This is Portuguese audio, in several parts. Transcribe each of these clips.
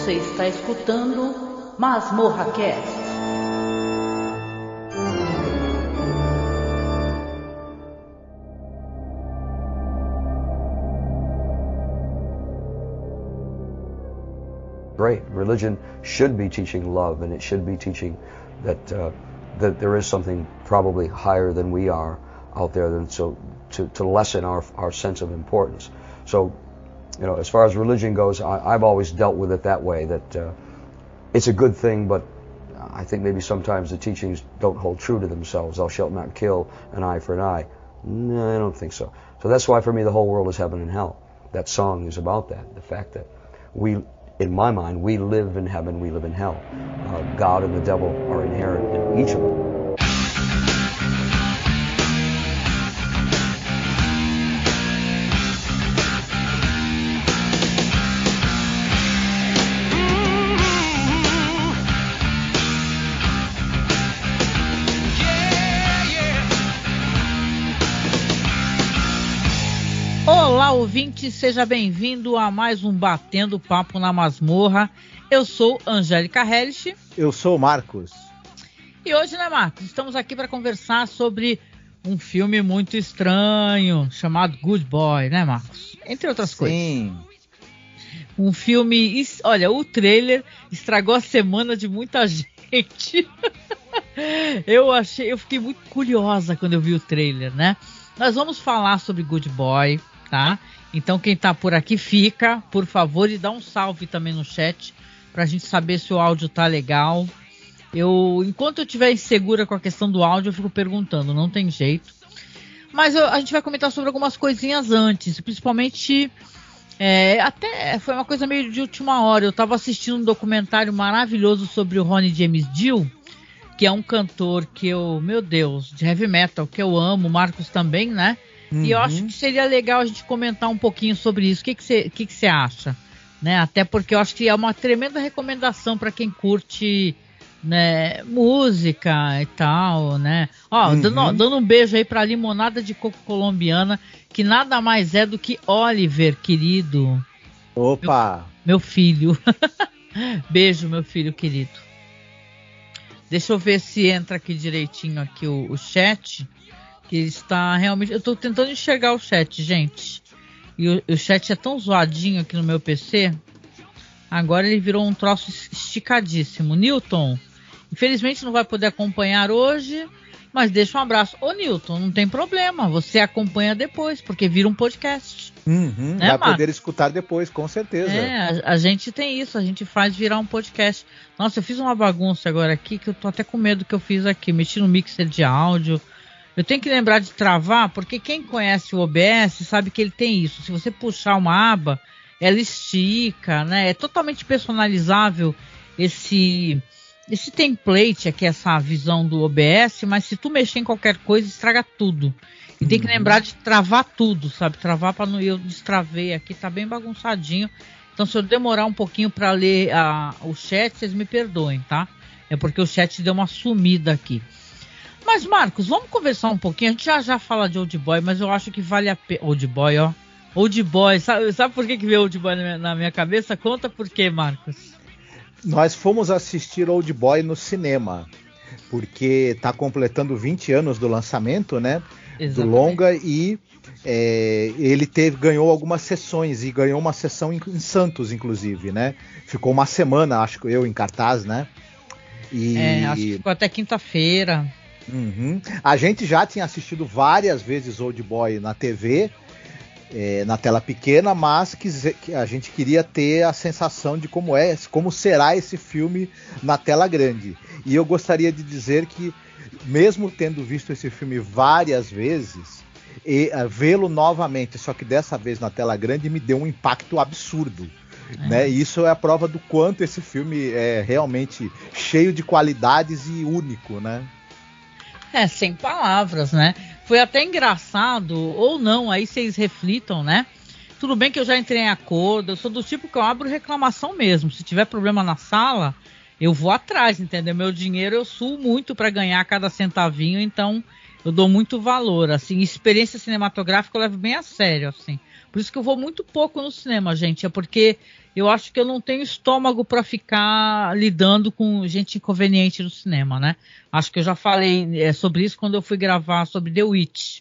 Você está escutando Masmorra Cast. Great. Religion should be teaching love, and it should be teaching that that there is something probably higher than we are out there, than so to lessen our sense of importance. So, you know, as far as religion goes, I've always dealt with it that way. That it's a good thing, but I think maybe sometimes the teachings don't hold true to themselves. Thou shalt not kill, an eye for an eye. No, I don't think so. So that's why for me the whole world is heaven and hell. That song is about that. The fact that we, in my mind, we live in heaven, we live in hell. God and the devil are inherent in each of them. Olá, ouvinte, seja bem-vindo a mais um Batendo Papo na Masmorra. Eu sou Angélica Hellish. Eu sou o Marcos. E hoje, né, Marcos, estamos aqui para conversar sobre um filme muito estranho chamado Good Boy, né, Marcos? Entre outras coisas. Sim. Um filme... Olha, o trailer estragou a semana de muita gente. Eu fiquei muito curiosa quando eu vi o trailer, né? Nós vamos falar sobre Good Boy, tá? Então quem tá por aqui fica, por favor, e dá um salve também no chat pra gente saber se o áudio tá legal. Enquanto eu estiver insegura com a questão do áudio, eu fico perguntando, não tem jeito. Mas a gente vai comentar sobre algumas coisinhas antes, principalmente até foi uma coisa meio de última hora. Eu tava assistindo um documentário maravilhoso sobre o Ronnie James Dio, que é um cantor que meu Deus, de heavy metal, que eu amo, o Marcos também, né? E eu acho que seria legal a gente comentar um pouquinho sobre isso. O que você acha? Né? Até porque eu acho que é uma tremenda recomendação para quem curte, né, música e tal, né? Ó, dando um beijo aí pra limonada de coco colombiana, que nada mais é do que Oliver, querido. Opa! Meu filho. Beijo, meu filho querido. Deixa eu ver se entra aqui direitinho aqui o chat, que está realmente... Eu estou tentando enxergar o chat, gente. E o chat é tão zoadinho aqui no meu PC. Agora ele virou um troço esticadíssimo. Newton, infelizmente não vai poder acompanhar hoje, mas deixa um abraço. Ô Newton, não tem problema, você acompanha depois, porque vira um podcast. Vai Marcos? poder escutar depois, com certeza. A gente tem isso, a gente faz virar um podcast. Nossa, eu fiz uma bagunça agora aqui, que eu tô até com medo que eu fiz aqui. Mexi no mixer de áudio. Eu tenho que lembrar de travar, porque quem conhece o OBS sabe que ele tem isso. Se você puxar uma aba, ela estica, né? É totalmente personalizável esse template aqui, essa visão do OBS, mas se tu mexer em qualquer coisa, estraga tudo. E tem que lembrar de travar tudo, sabe? Travar para não... Eu destravei aqui, tá bem bagunçadinho. Então, se eu demorar um pouquinho para ler o chat, vocês me perdoem, tá? É porque o chat deu uma sumida aqui. Mas, Marcos, vamos conversar um pouquinho. A gente já fala de Old Boy, mas eu acho que vale a pena... Old Boy, ó. Old Boy. Sabe por que veio Old Boy na minha cabeça? Conta por quê, Marcos. Nós fomos assistir Old Boy no cinema, porque tá completando 20 anos do lançamento, né? Exatamente. Do longa, e ele ganhou algumas sessões, e ganhou uma sessão em Santos, inclusive, né? Ficou uma semana, acho que em cartaz, né? Acho que ficou até quinta-feira. A gente já tinha assistido várias vezes Old Boy na TV, na tela pequena, mas que a gente queria ter a sensação de como será esse filme na tela grande. E eu gostaria de dizer que, mesmo tendo visto esse filme várias vezes, vê-lo novamente, só que dessa vez na tela grande, me deu um impacto absurdo. Né? E isso é a prova do quanto esse filme é realmente cheio de qualidades e único, né? Sem palavras, né? Foi até engraçado, ou não, aí vocês reflitam, né? Tudo bem que eu já entrei em acordo, eu sou do tipo que eu abro reclamação mesmo. Se tiver problema na sala, eu vou atrás, entendeu? Meu dinheiro eu suo muito para ganhar cada centavinho, então eu dou muito valor, assim. Experiência cinematográfica eu levo bem a sério, assim. Por isso que eu vou muito pouco no cinema, gente. É porque eu acho que eu não tenho estômago para ficar lidando com gente inconveniente no cinema, né? Acho que eu já falei sobre isso quando eu fui gravar sobre The Witch.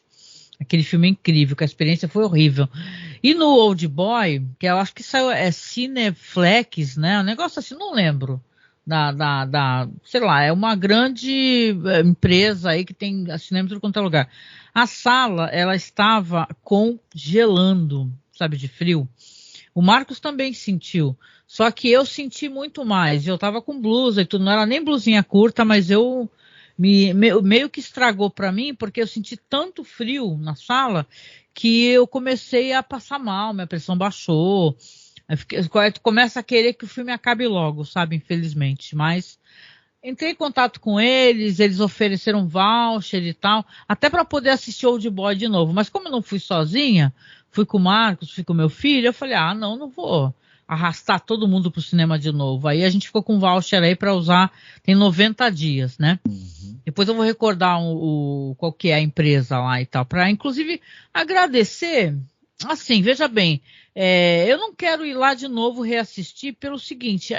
Aquele filme incrível, que a experiência foi horrível. E no Old Boy, que eu acho que saiu, Cineflex, né? Um negócio assim, não lembro. Sei lá, é uma grande empresa aí que tem cinema em tudo quanto é lugar. A sala, ela estava congelando, sabe, de frio. O Marcos também sentiu. Só que eu senti muito mais. Eu tava com blusa e tudo, não era nem blusinha curta, mas meio que estragou para mim, porque eu senti tanto frio na sala que eu comecei a passar mal, minha pressão baixou. Tu começa a querer que o filme acabe logo, sabe, infelizmente. Mas entrei em contato com eles ofereceram voucher e tal, até para poder assistir Old Boy de novo. Mas como eu não fui sozinha, fui com o Marcos, fui com meu filho, eu falei, não vou arrastar todo mundo pro cinema de novo. Aí a gente ficou com voucher aí para usar, tem 90 dias, né? Uhum. Depois eu vou recordar qual que é a empresa lá e tal, para inclusive agradecer. Assim, veja bem, eu não quero ir lá de novo reassistir pelo seguinte,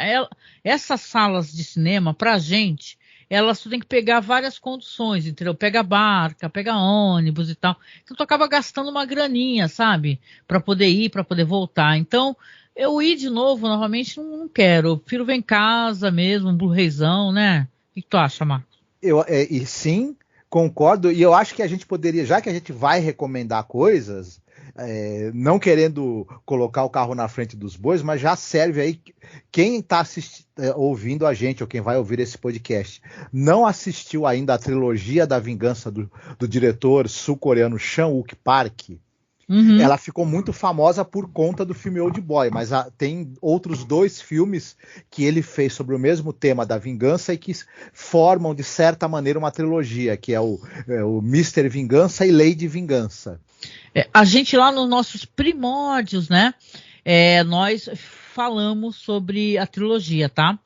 essas salas de cinema, pra gente, elas tem que pegar várias condições, entendeu? Pega barca, pega ônibus e tal. Então tu acaba gastando uma graninha, sabe? Pra poder ir, pra poder voltar. Então, eu ir de novo, novamente, não quero. Eu prefiro ver em casa mesmo, um Blu-rayzão, né? O que tu acha, Marcos? E sim, concordo. E eu acho que a gente poderia, já que a gente vai recomendar coisas, não querendo colocar o carro na frente dos bois, mas já serve aí quem está ouvindo a gente, ou quem vai ouvir esse podcast, não assistiu ainda a trilogia da vingança do diretor sul-coreano Chan-wook Park. Uhum. Ela ficou muito famosa por conta do filme Old Boy, mas tem outros 2 filmes que ele fez sobre o mesmo tema da vingança e que formam, de certa maneira, uma trilogia, que é o Mr. Vingança e Lady Vingança. A gente lá nos nossos primórdios, né, nós falamos sobre a trilogia, tá?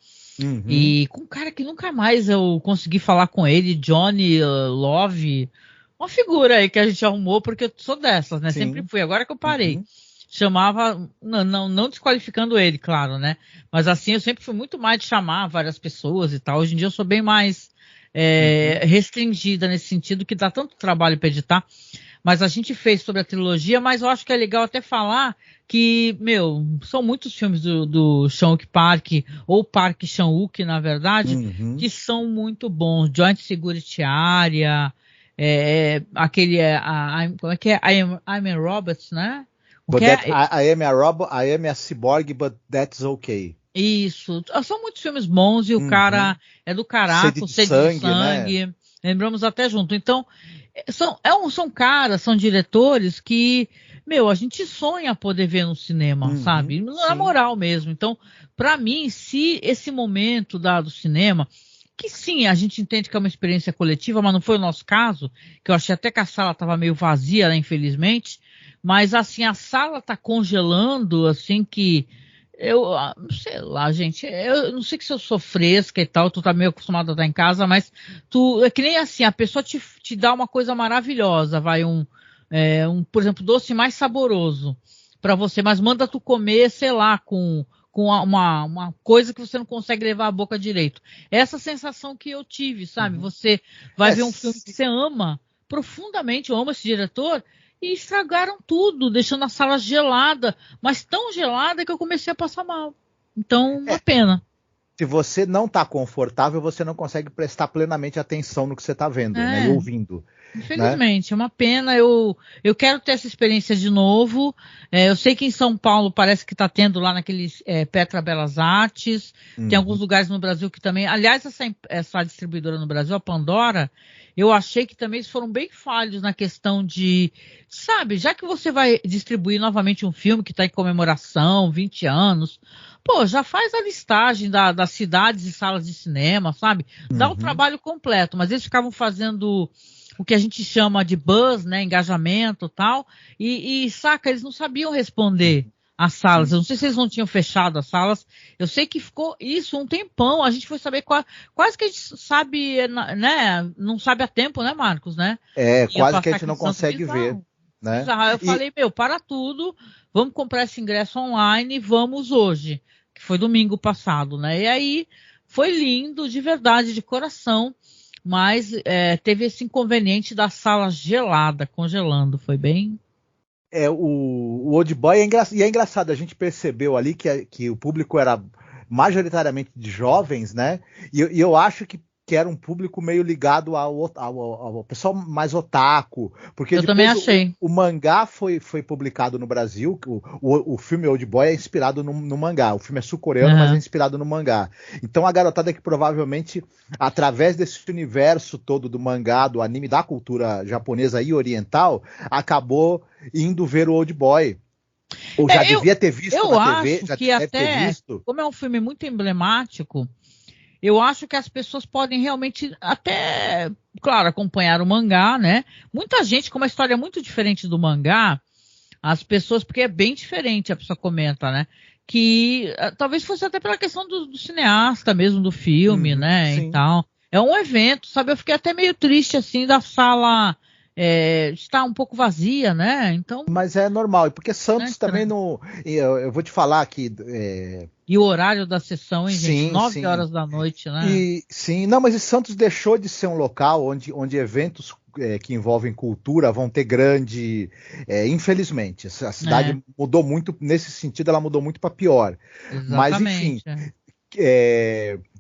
Uhum. E com um cara que nunca mais eu consegui falar com ele, Johnny Love, uma figura aí que a gente arrumou, porque eu sou dessas, né? Sim. Sempre fui, agora que eu parei. Uhum. Chamava, não desqualificando ele, claro, né? Mas assim, eu sempre fui muito mais de chamar várias pessoas e tal. Hoje em dia eu sou bem mais restringida nesse sentido, que dá tanto trabalho para editar. Mas a gente fez sobre a trilogia, mas eu acho que é legal até falar que, são muitos filmes do Chan-wook Park, ou Park Chan-wook, na verdade, que são muito bons. Joint Security Area, aquele, como é que é? I'm a Robot, né? I am a cyborg, but that's okay. Isso. São muitos filmes bons e o cara é do caraco, Sede de Sangue. Né? Lembramos até junto. Então, são diretores que, a gente sonha poder ver no cinema, sabe? Na moral mesmo. Então, pra mim, se esse momento do cinema, que sim, a gente entende que é uma experiência coletiva, mas não foi o nosso caso, que eu achei até que a sala estava meio vazia, né, infelizmente, mas assim, a sala tá congelando, assim, que sei lá, gente, eu não sei que se eu sou fresca e tal, tu tá meio acostumado a estar em casa, mas é que nem assim, a pessoa te dá uma coisa maravilhosa, vai por exemplo, doce mais saboroso para você, mas manda tu comer, sei lá, com uma coisa que você não consegue levar à boca direito. Essa sensação que eu tive, sabe? Você vai ver um filme que você ama profundamente, eu amo esse diretor, e estragaram tudo, deixando a sala gelada, mas tão gelada que eu comecei a passar mal. Então, uma pena. Se você não está confortável, você não consegue prestar plenamente atenção no que você está vendo, né, e ouvindo. Infelizmente, né? É uma pena. Eu quero ter essa experiência de novo. Eu sei que em São Paulo parece que está tendo lá naqueles Petra Belas Artes. Tem alguns lugares no Brasil que também... Aliás, essa distribuidora no Brasil, a Pandora, eu achei que também eles foram bem falhos na questão de... Sabe, já que você vai distribuir novamente um filme que está em comemoração, 20 anos... Pô, já faz a listagem das cidades e salas de cinema, sabe? Dá o trabalho completo, mas eles ficavam fazendo o que a gente chama de buzz, né? Engajamento e tal. E saca, eles não sabiam responder às salas. Eu não sei se eles não tinham fechado as salas. Eu sei que ficou isso um tempão. A gente foi saber quase que a gente sabe, né? Não sabe a tempo, né, Marcos, né? Quase que a gente não consegue ver. né? Bizarro. Eu falei, para tudo, vamos comprar esse ingresso online, vamos hoje, que foi domingo passado, né? E aí foi lindo, de verdade, de coração, mas teve esse inconveniente da sala gelada, congelando, foi bem... O Old Boy é engraçado, a gente percebeu ali que o público era majoritariamente de jovens, né? E eu acho que era um público meio ligado ao pessoal mais otaku, porque eu também achei. O mangá foi publicado no Brasil, o filme Old Boy é inspirado no mangá, o filme é sul-coreano, mas é inspirado no mangá. Então a garotada que provavelmente, através desse universo todo do mangá, do anime, da cultura japonesa e oriental, acabou indo ver o Old Boy. Ou já devia ter visto na TV, já deve ter visto. Como é um filme muito emblemático, eu acho que as pessoas podem realmente até, claro, acompanhar o mangá, né? Muita gente, com uma história muito diferente do mangá, as pessoas, porque é bem diferente, a pessoa comenta, né? Que talvez fosse até pela questão do cineasta mesmo, do filme, né? Sim. E tal. É um evento, sabe? Eu fiquei até meio triste, assim, da sala estar um pouco vazia, né? Então. Mas é normal, porque Santos também não. Eu vou te falar que. E o horário da sessão, hein, gente? Sim, 9 sim. horas da noite, né? Sim, não, mas Santos deixou de ser um local onde eventos que envolvem cultura vão ter grande. Infelizmente, a cidade mudou muito, nesse sentido, ela mudou muito para pior. Exatamente. Mas, enfim.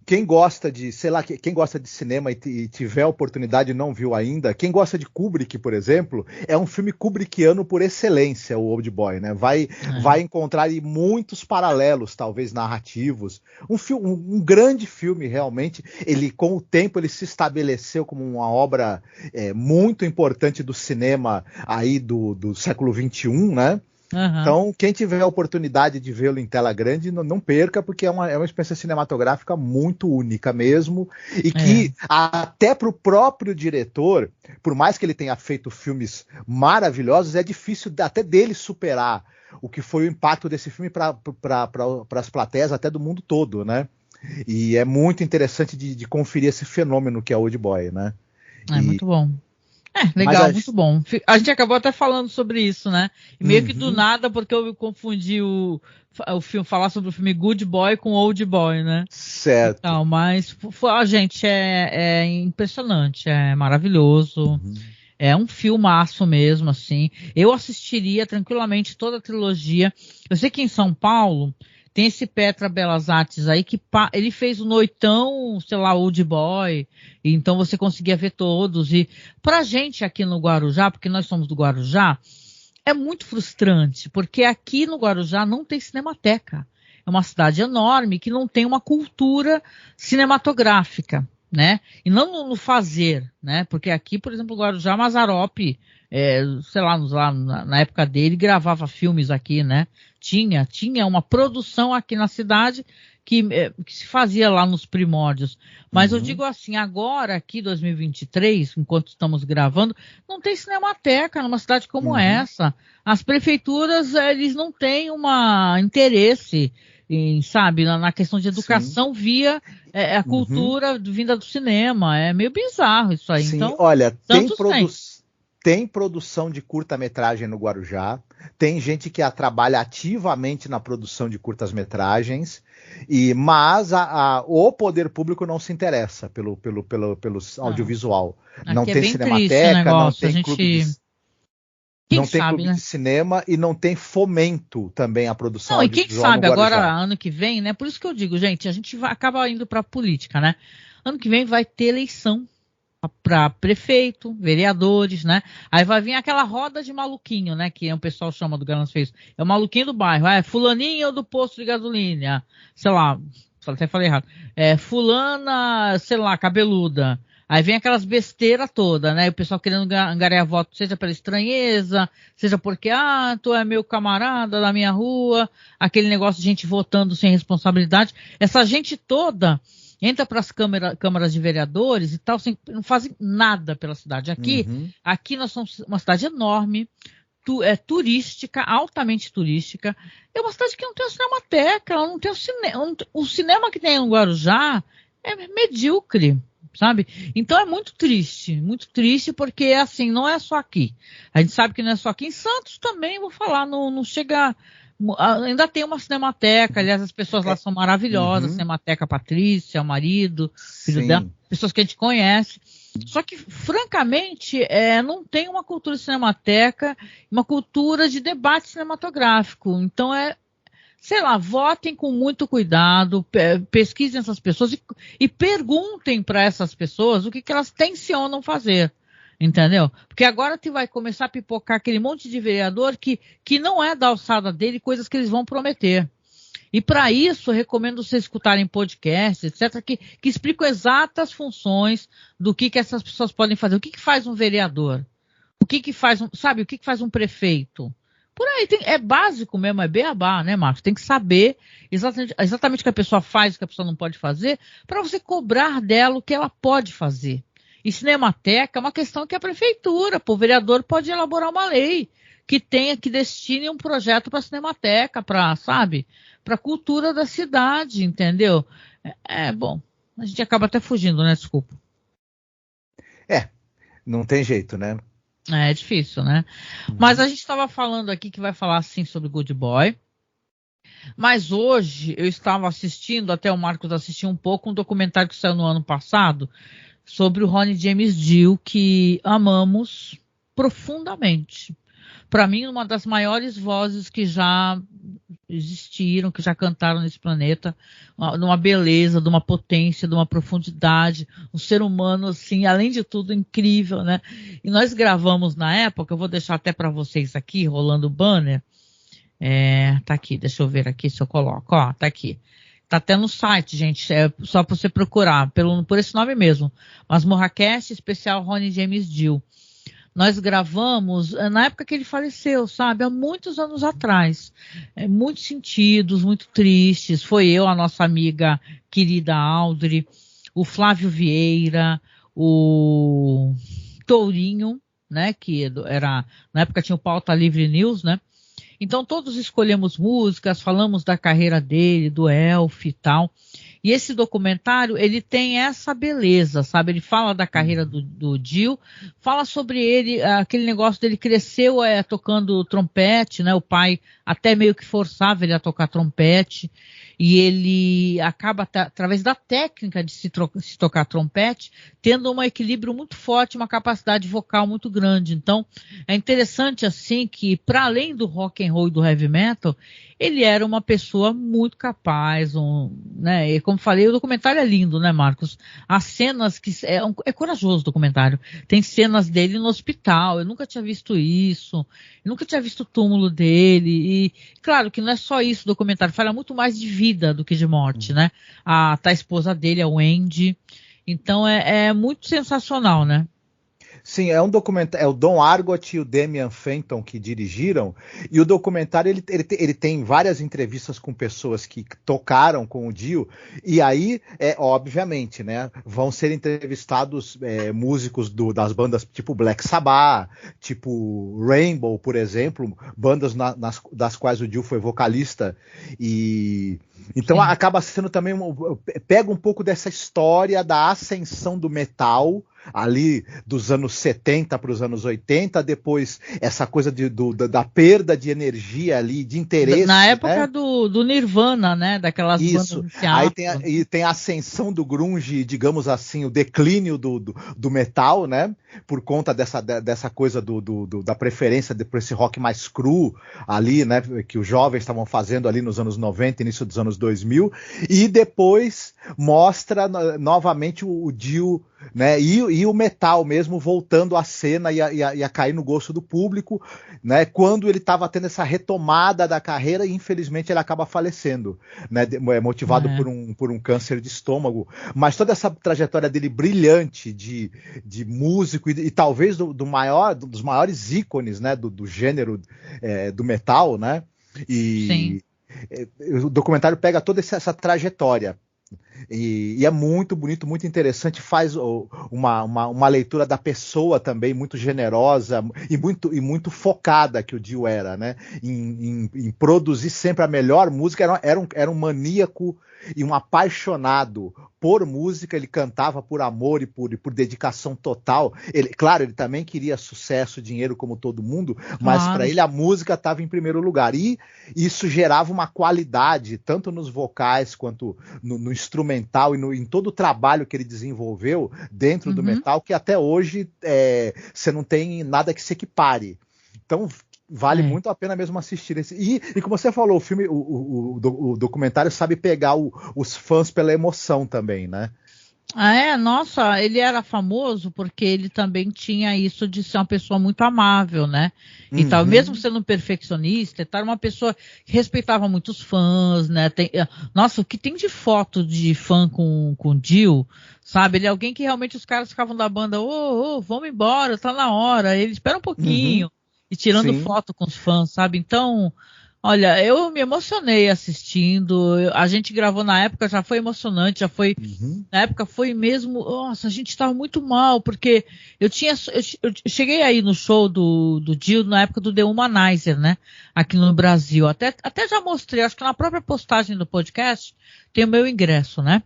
Quem gosta de, sei lá, quem gosta de cinema e tiver a oportunidade e não viu ainda, quem gosta de Kubrick, por exemplo, é um filme kubrickiano por excelência, o Old Boy, né? Vai encontrar aí muitos paralelos, talvez narrativos. Um grande filme, realmente. Ele, com o tempo, ele se estabeleceu como uma obra muito importante do cinema aí do século XXI, né? Uhum. Então, quem tiver a oportunidade de vê-lo em tela grande, não perca, porque é uma experiência cinematográfica muito única mesmo, e que até para o próprio diretor, por mais que ele tenha feito filmes maravilhosos, é difícil até dele superar o que foi o impacto desse filme para as plateias até do mundo todo, né? E é muito interessante de conferir esse fenômeno que é o Old Boy, né? Muito bom. Legal, muito bom. A gente acabou até falando sobre isso, né? E meio que do nada, porque eu confundi o filme, falar sobre o filme Good Boy com Old Boy, né? Certo. Então, mas, gente, é impressionante, é maravilhoso. É um filmaço mesmo, assim. Eu assistiria tranquilamente toda a trilogia. Eu sei que em São Paulo tem esse Petra Belas Artes aí que ele fez o Noitão, sei lá, Old Boy, e então você conseguia ver todos. E pra gente aqui no Guarujá, porque nós somos do Guarujá, é muito frustrante, porque aqui no Guarujá não tem cinemateca. É uma cidade enorme que não tem uma cultura cinematográfica, né? E não no fazer, né? Porque aqui, por exemplo, o Guarujá, Mazzaropi, sei lá, na época dele, gravava filmes aqui, né? Tinha uma produção aqui na cidade que se fazia lá nos primórdios. Mas eu digo assim, agora aqui, 2023, enquanto estamos gravando, não tem cinemateca numa cidade como essa. As prefeituras, eles não têm interesse sabe, na questão de educação via a cultura vinda do cinema. É meio bizarro isso aí. Sim, então, olha, tem produção de curta-metragem no Guarujá, tem gente que trabalha ativamente na produção de curtas-metragens, mas o poder público não se interessa pelo audiovisual. Não tem cinemateca, não tem clube de cinema e não tem fomento também à produção audiovisual. E quem sabe agora, ano que vem, né? Por isso que eu digo, gente, a gente acaba indo para política, né? Ano que vem vai ter eleição para prefeito, vereadores, né? Aí vai vir aquela roda de maluquinho, né? Que o pessoal chama do Galãs Feios. É o maluquinho do bairro. Fulaninho do posto de gasolina. Sei lá, até falei errado. Fulana, sei lá, cabeluda. Aí vem aquelas besteiras todas, né? O pessoal querendo angariar voto, seja pela estranheza, seja porque, tu é meu camarada da minha rua, aquele negócio de gente votando sem responsabilidade. Essa gente toda entra para as câmaras de vereadores e tal, não fazem nada pela cidade. Aqui nós somos uma cidade enorme, turística, altamente turística. É uma cidade que não tem uma cinemateca, ela não tem o cinema que tem no Guarujá é medíocre. sabe? Então é muito triste porque assim, não é só aqui. A gente sabe que não é só aqui. Em Santos também, vou falar, não chega. Ainda tem uma cinemateca, aliás, as pessoas lá são maravilhosas, Cinemateca Patrícia, o marido, filho dela, pessoas que a gente conhece. Só que, francamente, não tem uma cultura de cinemateca, uma cultura de debate cinematográfico. Então sei lá, votem com muito cuidado, pesquisem essas pessoas e perguntem para essas pessoas o que elas tencionam fazer. Entendeu? Porque agora vai começar a pipocar aquele monte de vereador que não é da alçada dele, coisas que eles vão prometer. E para isso, eu recomendo vocês escutarem podcasts, etc., que explicam exatas funções do que essas pessoas podem fazer. O que faz um vereador? O que faz sabe, o que faz um prefeito? Por aí, é básico mesmo, é beabá, né, Marcos? Tem que saber exatamente o que a pessoa faz, o que a pessoa não pode fazer, para você cobrar dela o que ela pode fazer. E cinemateca é uma questão que a prefeitura, o vereador pode elaborar uma lei que destine um projeto para a cinemateca, para a cultura da cidade, entendeu? Bom, a gente acaba até fugindo, né? Desculpa. Não tem jeito, né? É difícil, né? Mas a gente estava falando aqui que vai falar assim sobre Good Boy. Mas hoje eu estava assistindo, até o Marcos assistiu um pouco, um documentário que saiu no ano passado sobre o Ronnie James Dio, que amamos profundamente. Para mim, uma das maiores vozes que já existiram, que já cantaram nesse planeta, numa beleza, de uma potência, de uma profundidade, um ser humano, assim, além de tudo, incrível, né? E nós gravamos na época, eu vou deixar até para vocês aqui, rolando o banner. Tá aqui, deixa eu ver aqui se eu coloco, ó, tá aqui. Tá até no site, gente, só para você procurar, por esse nome mesmo. Masmorracast especial Ronnie James Dio. Nós gravamos na época que ele faleceu, sabe? Há muitos anos atrás. Muitos sentidos, muito tristes. Foi eu, a nossa amiga querida Audrey, o Flávio Vieira, o Tourinho, né? Que na época tinha o Pauta Livre News, né? Então todos escolhemos músicas, falamos da carreira dele, do Elf e tal. E esse documentário, ele tem essa beleza, sabe? Ele fala da carreira do Dio, fala sobre ele, aquele negócio dele cresceu tocando trompete, né? O pai até meio que forçava ele a tocar trompete. E ele acaba, através da técnica de se tocar trompete, tendo um equilíbrio muito forte, uma capacidade vocal muito grande. Então, é interessante, assim, que para além do rock and roll e do heavy metal, ele era uma pessoa muito capaz, né? E como falei, o documentário é lindo, né, Marcos? As cenas é corajoso o documentário. Tem cenas dele no hospital, eu nunca tinha visto isso, eu nunca tinha visto o túmulo dele. E claro que não é só isso o documentário, fala muito mais de vida do que de morte, né? A esposa dele, a Wendy. Então é muito sensacional, né? Sim, é um documentário, é o Don Argot e o Damian Fenton que dirigiram, e o documentário ele tem várias entrevistas com pessoas que tocaram com o Dio, e aí, obviamente, né, vão ser entrevistados músicos das bandas tipo Black Sabbath, tipo Rainbow, por exemplo, bandas das quais o Dio foi vocalista, e então Sim. Acaba sendo também, pega um pouco dessa história da ascensão do metal, ali dos anos 70 para os anos 80, depois essa coisa da perda de energia ali, de interesse. Na época, né? do Nirvana, né? Daquelas Isso. bandas. Aí tem a ascensão do grunge, digamos assim, o declínio do metal, né? Por conta dessa coisa da preferência por esse rock mais cru ali, né? Que os jovens estavam fazendo ali nos anos 90, início dos anos 2000, e depois mostra novamente o Dio, né? E o metal mesmo voltando à cena e a cair no gosto do público, né? Quando ele estava tendo essa retomada da carreira, e infelizmente ele acaba falecendo, né? Motivado por um câncer de estômago. Mas toda essa trajetória dele brilhante de músico e talvez dos maiores ícones, né? do gênero do metal, né? Sim. O documentário pega toda essa trajetória. E é muito bonito, muito interessante, faz uma leitura da pessoa também muito generosa e muito focada que o Dio era, né? Em produzir sempre a melhor música, era um maníaco e um apaixonado por música, ele cantava por amor e por dedicação total. Claro, ele também queria sucesso, dinheiro como todo mundo, mas para ele a música estava em primeiro lugar. E isso gerava uma qualidade, tanto nos vocais quanto no instrumental e em todo o trabalho que ele desenvolveu dentro do metal, que até hoje você não tem nada que se equipare. Então vale muito a pena mesmo assistir esse. E como você falou, o filme, o documentário sabe pegar os fãs pela emoção também, né? Nossa, ele era famoso porque ele também tinha isso de ser uma pessoa muito amável, né? E tal, mesmo sendo um perfeccionista, era uma pessoa que respeitava muito os fãs, né? Nossa, o que tem de foto de fã com Dio, sabe? Ele é alguém que realmente os caras ficavam da banda, vamos embora, tá na hora, ele espera um pouquinho, e tirando foto com os fãs, sabe? Então, olha, eu me emocionei assistindo, a gente gravou na época, já foi emocionante, na época foi mesmo, nossa, a gente estava muito mal, porque eu cheguei aí no show do Dio na época do The Humanizer, né, aqui no Brasil, até já mostrei, acho que na própria postagem do podcast tem o meu ingresso, né.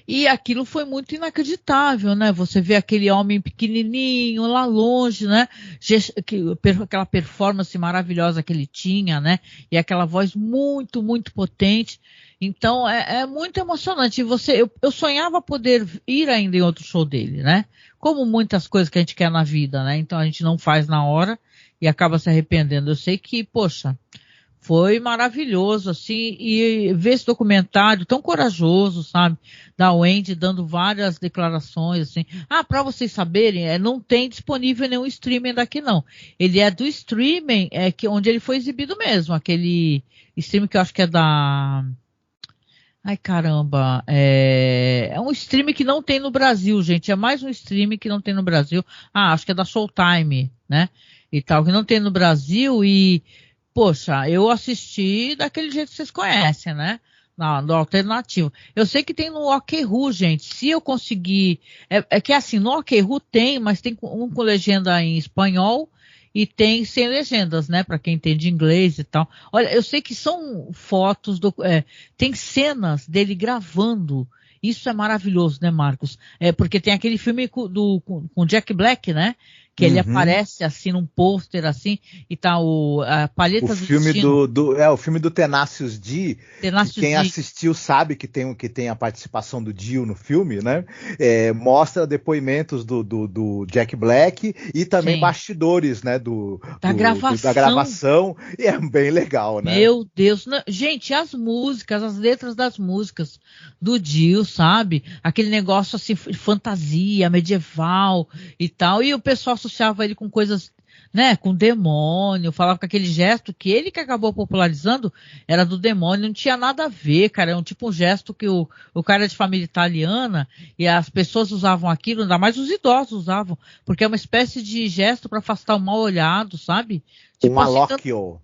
E aquilo foi muito inacreditável, né? Você vê aquele homem pequenininho lá longe, né? Aquela performance maravilhosa que ele tinha, né? E aquela voz muito, muito potente. Então, é muito emocionante. Eu sonhava poder ir ainda em outro show dele, né? Como muitas coisas que a gente quer na vida, né? Então, a gente não faz na hora e acaba se arrependendo. Eu sei que, poxa, foi maravilhoso, assim, e ver esse documentário tão corajoso, sabe, da Wendy dando várias declarações, assim. Para vocês saberem, não tem disponível nenhum streaming daqui, não. Ele é do streaming, onde ele foi exibido mesmo, aquele streaming que eu acho que é da... Ai, caramba, é um streaming que não tem no Brasil, gente, é mais um streaming que não tem no Brasil. Acho que é da Showtime, né, e tal, que não tem no Brasil e... Poxa, eu assisti daquele jeito que vocês conhecem, né? No alternativo. Eu sei que tem no OkRu, gente. Se eu conseguir... É que assim, no OkRu tem, mas tem um com legenda em espanhol e tem sem legendas, né? Para quem entende inglês e tal. Olha, eu sei que são fotos, tem cenas dele gravando. Isso é maravilhoso, né, Marcos? Porque tem aquele filme com Jack Black, né? Que ele aparece assim num pôster assim e tá a palheta do filme destino. O filme do Tenacious D. Quem assistiu sabe que tem a participação do Dio no filme, né? Mostra depoimentos do Jack Black e também bastidores, né? Da gravação. E é bem legal, né? Meu Deus, gente, as letras das músicas do Dio, sabe? Aquele negócio assim, fantasia medieval e tal, e o pessoal associava ele com coisas, né, com demônio, falava com aquele gesto que ele que acabou popularizando era do demônio, não tinha nada a ver, cara, é um gesto que o cara é de família italiana e as pessoas usavam aquilo, ainda mais os idosos usavam, porque é uma espécie de gesto para afastar o mal olhado, sabe? Tipo, malocchio.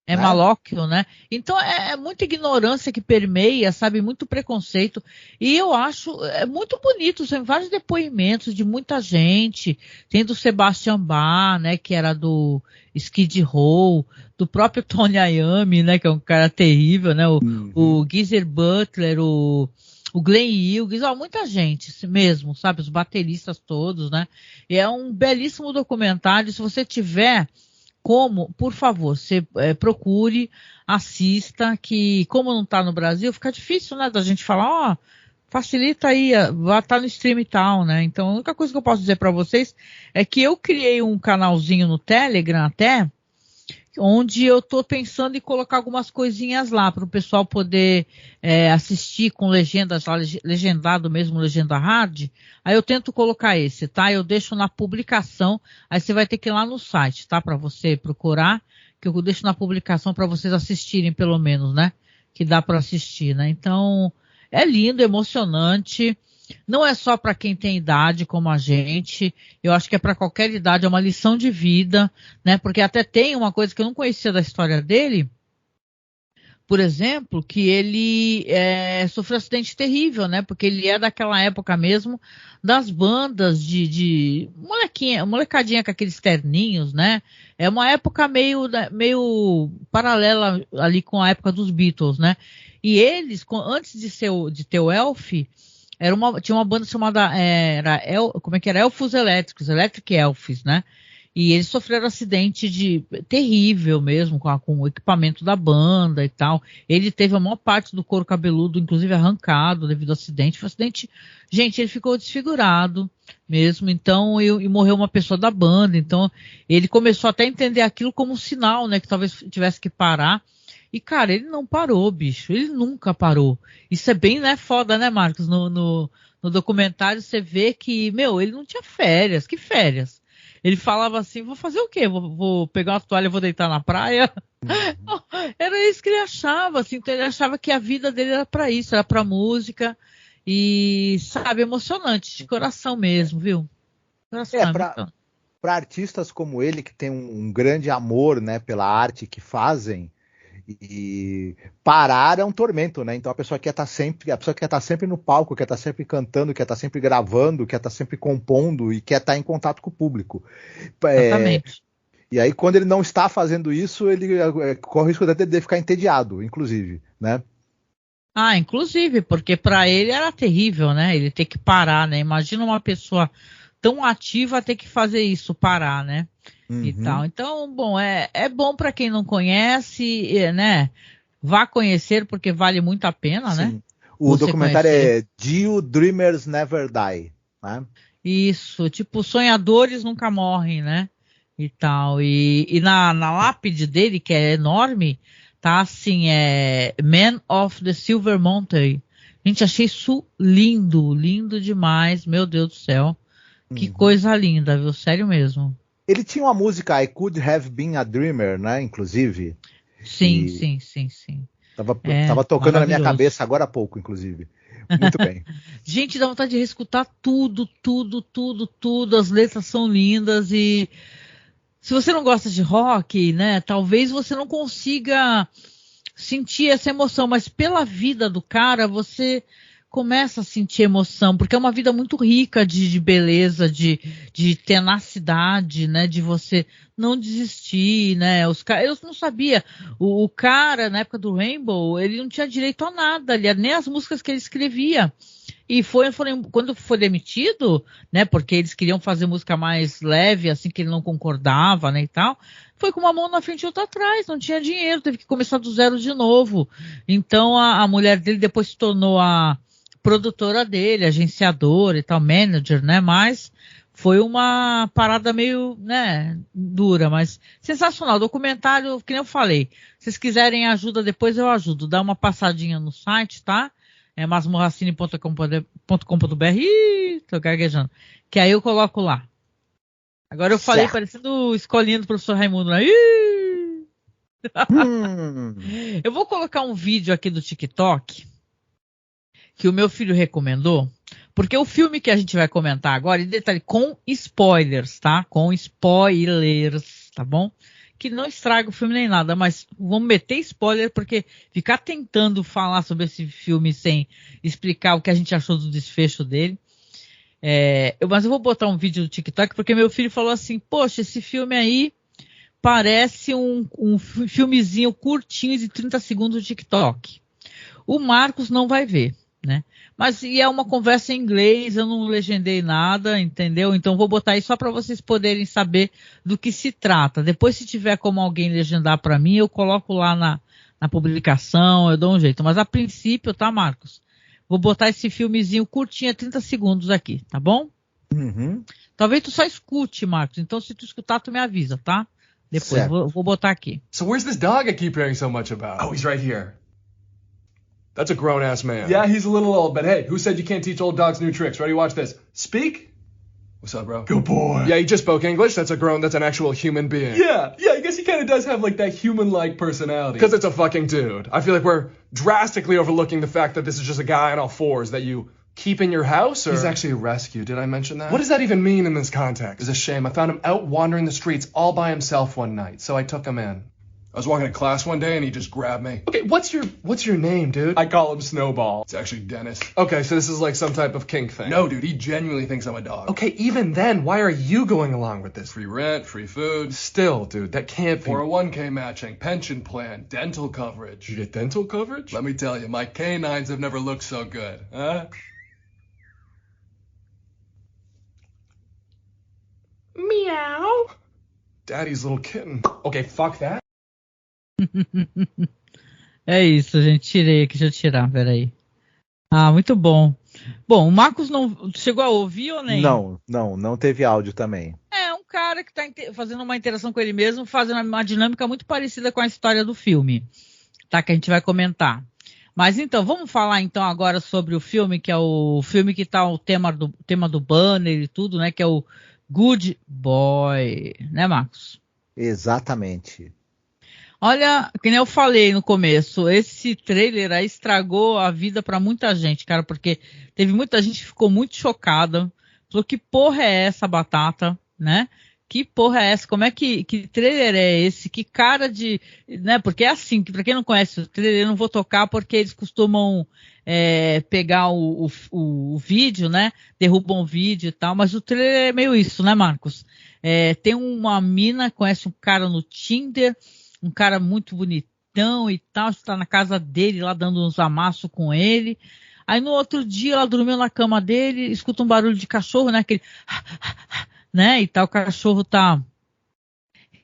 Malocchio, né? Então é muita ignorância que permeia, sabe? Muito preconceito. E eu acho muito bonito. Tem vários depoimentos de muita gente. Tem do Sebastian Bach, né? Que era do Skid Row. Do próprio Tony Iommi, né? Que é um cara terrível, né? O Geezer Butler, o Glenn Hughes, muita gente mesmo, sabe? Os bateristas todos, né? E é um belíssimo documentário. Se você tiver... por favor, você procure, assista, que como não está no Brasil, fica difícil, né, da gente falar, facilita aí, vai estar no stream e tal, né, então a única coisa que eu posso dizer para vocês é que eu criei um canalzinho no Telegram até, onde eu estou pensando em colocar algumas coisinhas lá para o pessoal poder assistir com legendas, legendado mesmo, legenda hard. Aí eu tento colocar esse, tá? Eu deixo na publicação, aí você vai ter que ir lá no site, tá? Para você procurar, que eu deixo na publicação para vocês assistirem pelo menos, né? Que dá para assistir, né? Então, é lindo, emocionante. Não é só para quem tem idade como a gente, eu acho que é para qualquer idade, é uma lição de vida, né? Porque até tem uma coisa que eu não conhecia da história dele, por exemplo, que ele sofreu um acidente terrível, né? Porque ele é daquela época mesmo das bandas de molecadinha com aqueles terninhos, né? É uma época meio paralela ali com a época dos Beatles, né? E eles, antes de ter o Elf, tinha uma banda chamada, como é que era? Elfos Elétricos, Electric Elfs, né? E eles sofreram acidente terrível mesmo com o equipamento da banda e tal. Ele teve a maior parte do couro cabeludo, inclusive arrancado devido ao acidente. Foi um acidente, gente, ele ficou desfigurado mesmo. Então, e morreu uma pessoa da banda. Então, ele começou até a entender aquilo como um sinal, né? Que talvez tivesse que parar. E, cara, ele não parou, bicho. Ele nunca parou. Isso é bem, né, foda, né, Marcos? No documentário você vê que, ele não tinha férias. Que férias? Ele falava assim, vou fazer o quê? Vou pegar uma toalha e vou deitar na praia? Era isso que ele achava, assim. Então ele achava que a vida dele era pra isso, era pra música. E, sabe, emocionante, de coração mesmo, viu? Coração, pra artistas como ele, que tem um grande amor, né, pela arte que fazem, e parar é um tormento, né? Então a pessoa quer estar sempre no palco, quer estar sempre cantando, quer estar sempre gravando, quer estar sempre compondo e quer estar em contato com o público. Exatamente. E aí quando ele não está fazendo isso, ele corre o risco de ficar entediado, inclusive, né? Inclusive, porque para ele era terrível, né? Ele ter que parar, né? Imagina uma pessoa tão ativa ter que fazer isso, parar, né? E tal. Então, bom, é bom para quem não conhece, né? Vá conhecer, porque vale muito a pena, né? O documentário é Dio Dreamers Never Die, né? Isso, tipo, sonhadores nunca morrem, né? E tal. E na lápide dele, que é enorme, tá assim, Man of the Silver Mountain. Gente, achei isso lindo, lindo demais, meu Deus do céu. Que coisa linda, viu? Sério mesmo. Ele tinha uma música, I Could Have Been a Dreamer, né? Inclusive. Sim. Tava tocando na minha cabeça agora há pouco, inclusive. Muito bem. Gente, dá vontade de reescutar tudo. As letras são lindas e se você não gosta de rock, né? Talvez você não consiga sentir essa emoção, mas pela vida do cara, você começa a sentir emoção, porque é uma vida muito rica de beleza, de tenacidade, né, de você não desistir, né, eu não sabia, o cara, na época do Rainbow, ele não tinha direito a nada, nem as músicas que ele escrevia, e quando foi demitido, né, porque eles queriam fazer música mais leve, assim, que ele não concordava, né, e tal, foi com uma mão na frente e outra atrás, não tinha dinheiro, teve que começar do zero de novo, então a mulher dele depois se tornou a produtora dele, agenciadora e tal, manager, né, mas foi uma parada meio, né, dura, mas sensacional, documentário, que nem eu falei, se vocês quiserem ajuda depois eu ajudo, dá uma passadinha no site, tá, masmorracine.com.br, tô gaguejando, que aí eu coloco lá. Agora eu falei parecendo escolinha do professor Raimundo, né? Eu vou colocar um vídeo aqui do TikTok, que o meu filho recomendou, porque o filme que a gente vai comentar agora, em detalhe, com spoilers, tá? Com spoilers, tá bom? Que não estraga o filme nem nada, mas vamos meter spoiler, porque ficar tentando falar sobre esse filme sem explicar o que a gente achou do desfecho dele. Mas eu vou botar um vídeo do TikTok, porque meu filho falou assim, poxa, esse filme aí parece um filmezinho curtinho de 30 segundos do TikTok. O Marcos não vai ver, né? Mas é uma conversa em inglês, eu não legendei nada, entendeu? Então vou botar aí só para vocês poderem saber do que se trata. Depois, se tiver como alguém legendar para mim, eu coloco lá na publicação, eu dou um jeito. Mas a princípio, tá, Marcos? Vou botar esse filmezinho curtinho, 30 segundos aqui, tá bom? Talvez tu só escute, Marcos. Então, se tu escutar, tu me avisa, tá? Depois, vou botar aqui. So where's this dog I keep hearing so much about? Oh, he's right here. That's a grown-ass man. Yeah, he's a little old, but hey, who said you can't teach old dogs new tricks? Ready, watch this. Speak. What's up, bro? Good boy. Yeah, he just spoke English. That's an actual human being. Yeah, I guess he kind of does have, like, that human-like personality. Because it's a fucking dude. I feel like we're drastically overlooking the fact that this is just a guy on all fours that you keep in your house, or? He's actually a rescue. Did I mention that? What does that even mean in this context? It's a shame. I found him out wandering the streets all by himself one night, so I took him in. I was walking to class one day and he just grabbed me. Okay, what's your name, dude? I call him Snowball. It's actually Dennis. Okay, so this is like some type of kink thing. No, dude, he genuinely thinks I'm a dog. Okay, even then, why are you going along with this? Free rent, free food. Still, dude, that can't be. 401k matching, pension plan, dental coverage. You get dental coverage? Let me tell you, my canines have never looked so good, huh? Meow. Daddy's little kitten. Okay, fuck that. É isso, gente. Tirei aqui, deixa eu tirar, peraí. Ah, muito bom. Bom, o Marcos não chegou a ouvir ou nem? Não teve áudio também. É um cara que está fazendo uma interação com ele mesmo, fazendo uma dinâmica muito parecida com a história do filme, tá? Que a gente vai comentar. Mas então, vamos falar então agora sobre o filme, que é o filme que tá o tema do banner e tudo, né? Que é o Good Boy, né, Marcos? Exatamente. Olha, que nem eu falei no começo, esse trailer aí estragou a vida pra muita gente, cara, porque teve muita gente que ficou muito chocada, falou que porra é essa, Batata, né? Que porra é essa? Como é que trailer é esse? Que cara de... né? Porque é assim, que pra quem não conhece o trailer, eu não vou tocar porque eles costumam pegar o vídeo, né? Derrubam o vídeo e tal, mas o trailer é meio isso, né, Marcos? Tem uma mina, conhece um cara no Tinder, um cara muito bonitão e tal, está na casa dele lá dando uns amassos com ele. Aí no outro dia ela dormiu na cama dele, escuta um barulho de cachorro, né? Aquele... né? E tal, o cachorro tá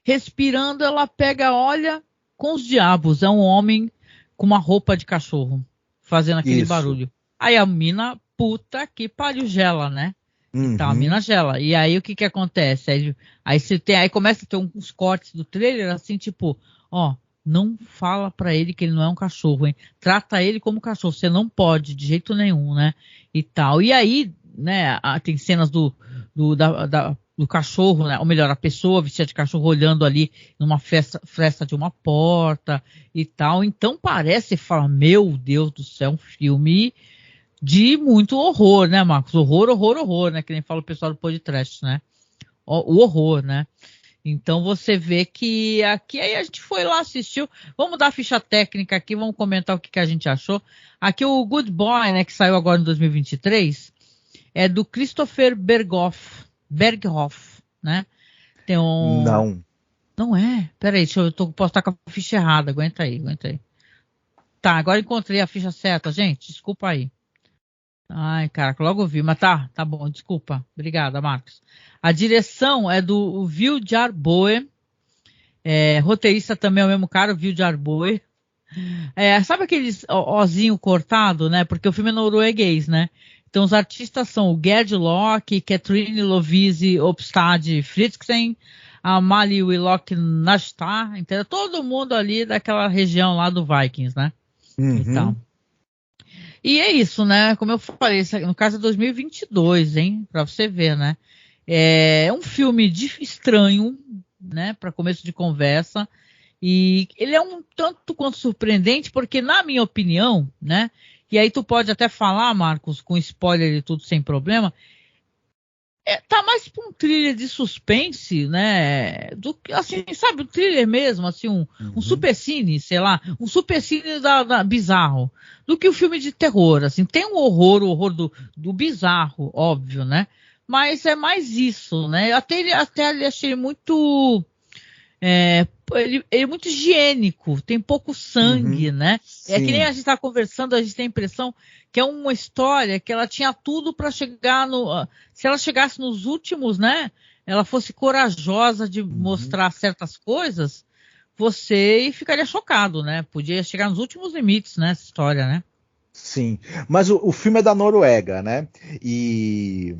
respirando, ela pega, olha, com os diabos, é um homem com uma roupa de cachorro, fazendo aquele barulho. Aí a mina, puta que pariu, gela, né? Então a mina gela. E aí o que acontece? Aí começa a ter uns cortes do trailer, assim, tipo, ó, não fala pra ele que ele não é um cachorro, hein? Trata ele como cachorro, você não pode, de jeito nenhum, né? E tal. E aí, né, tem cenas do cachorro, né? Ou melhor, a pessoa vestida de cachorro olhando ali numa fresta de uma porta e tal. Então parece, fala, meu Deus do céu, um filme de muito horror, né, Marcos? Horror, né? Que nem fala o pessoal do podcast, né? O horror, né? Então você vê que aqui aí a gente foi lá, assistiu. Vamos dar a ficha técnica aqui, vamos comentar o que a gente achou. Aqui o Good Boy, né, que saiu agora em 2023, é do Christopher Berghoff, né? Tem um... Não é? Peraí, posso estar com a ficha errada, aguenta aí. Tá, agora encontrei a ficha certa, gente, desculpa aí. Ai, cara, logo vi, mas tá bom, desculpa. Obrigada, Marcos. A direção é do Viljar Boe, roteirista também é o mesmo cara, o Viljar Boe. Sabe aqueles ozinho cortado, né? Porque o filme é norueguês, né? Então os artistas são o Gerd Locke, Katrine Lovise Opstad Fritzsen, a Mali Willoch Nashtar, então todo mundo ali daquela região lá do Vikings, né? Então. E é isso, né? Como eu falei, no caso é 2022, hein? Pra você ver, né? É um filme estranho, né? Para começo de conversa. E ele é um tanto quanto surpreendente, porque na minha opinião, né? E aí tu pode até falar, Marcos, com spoiler e tudo sem problema. Tá mais pra um thriller de suspense, né? Do que, assim, sabe, um thriller mesmo, assim, um supercine, sei lá, um supercine bizarro, do que o filme de terror, assim. Tem o horror do bizarro, óbvio, né? Mas é mais isso, né? Até achei muito... ele é muito higiênico, tem pouco sangue, né? Sim. É que nem a gente tá conversando, a gente tem a impressão que é uma história que ela tinha tudo para chegar se ela chegasse nos últimos, né? Ela fosse corajosa de mostrar certas coisas, você ficaria chocado, né? Podia chegar nos últimos limites, né? Essa história, né? Sim, mas o filme é da Noruega, né? E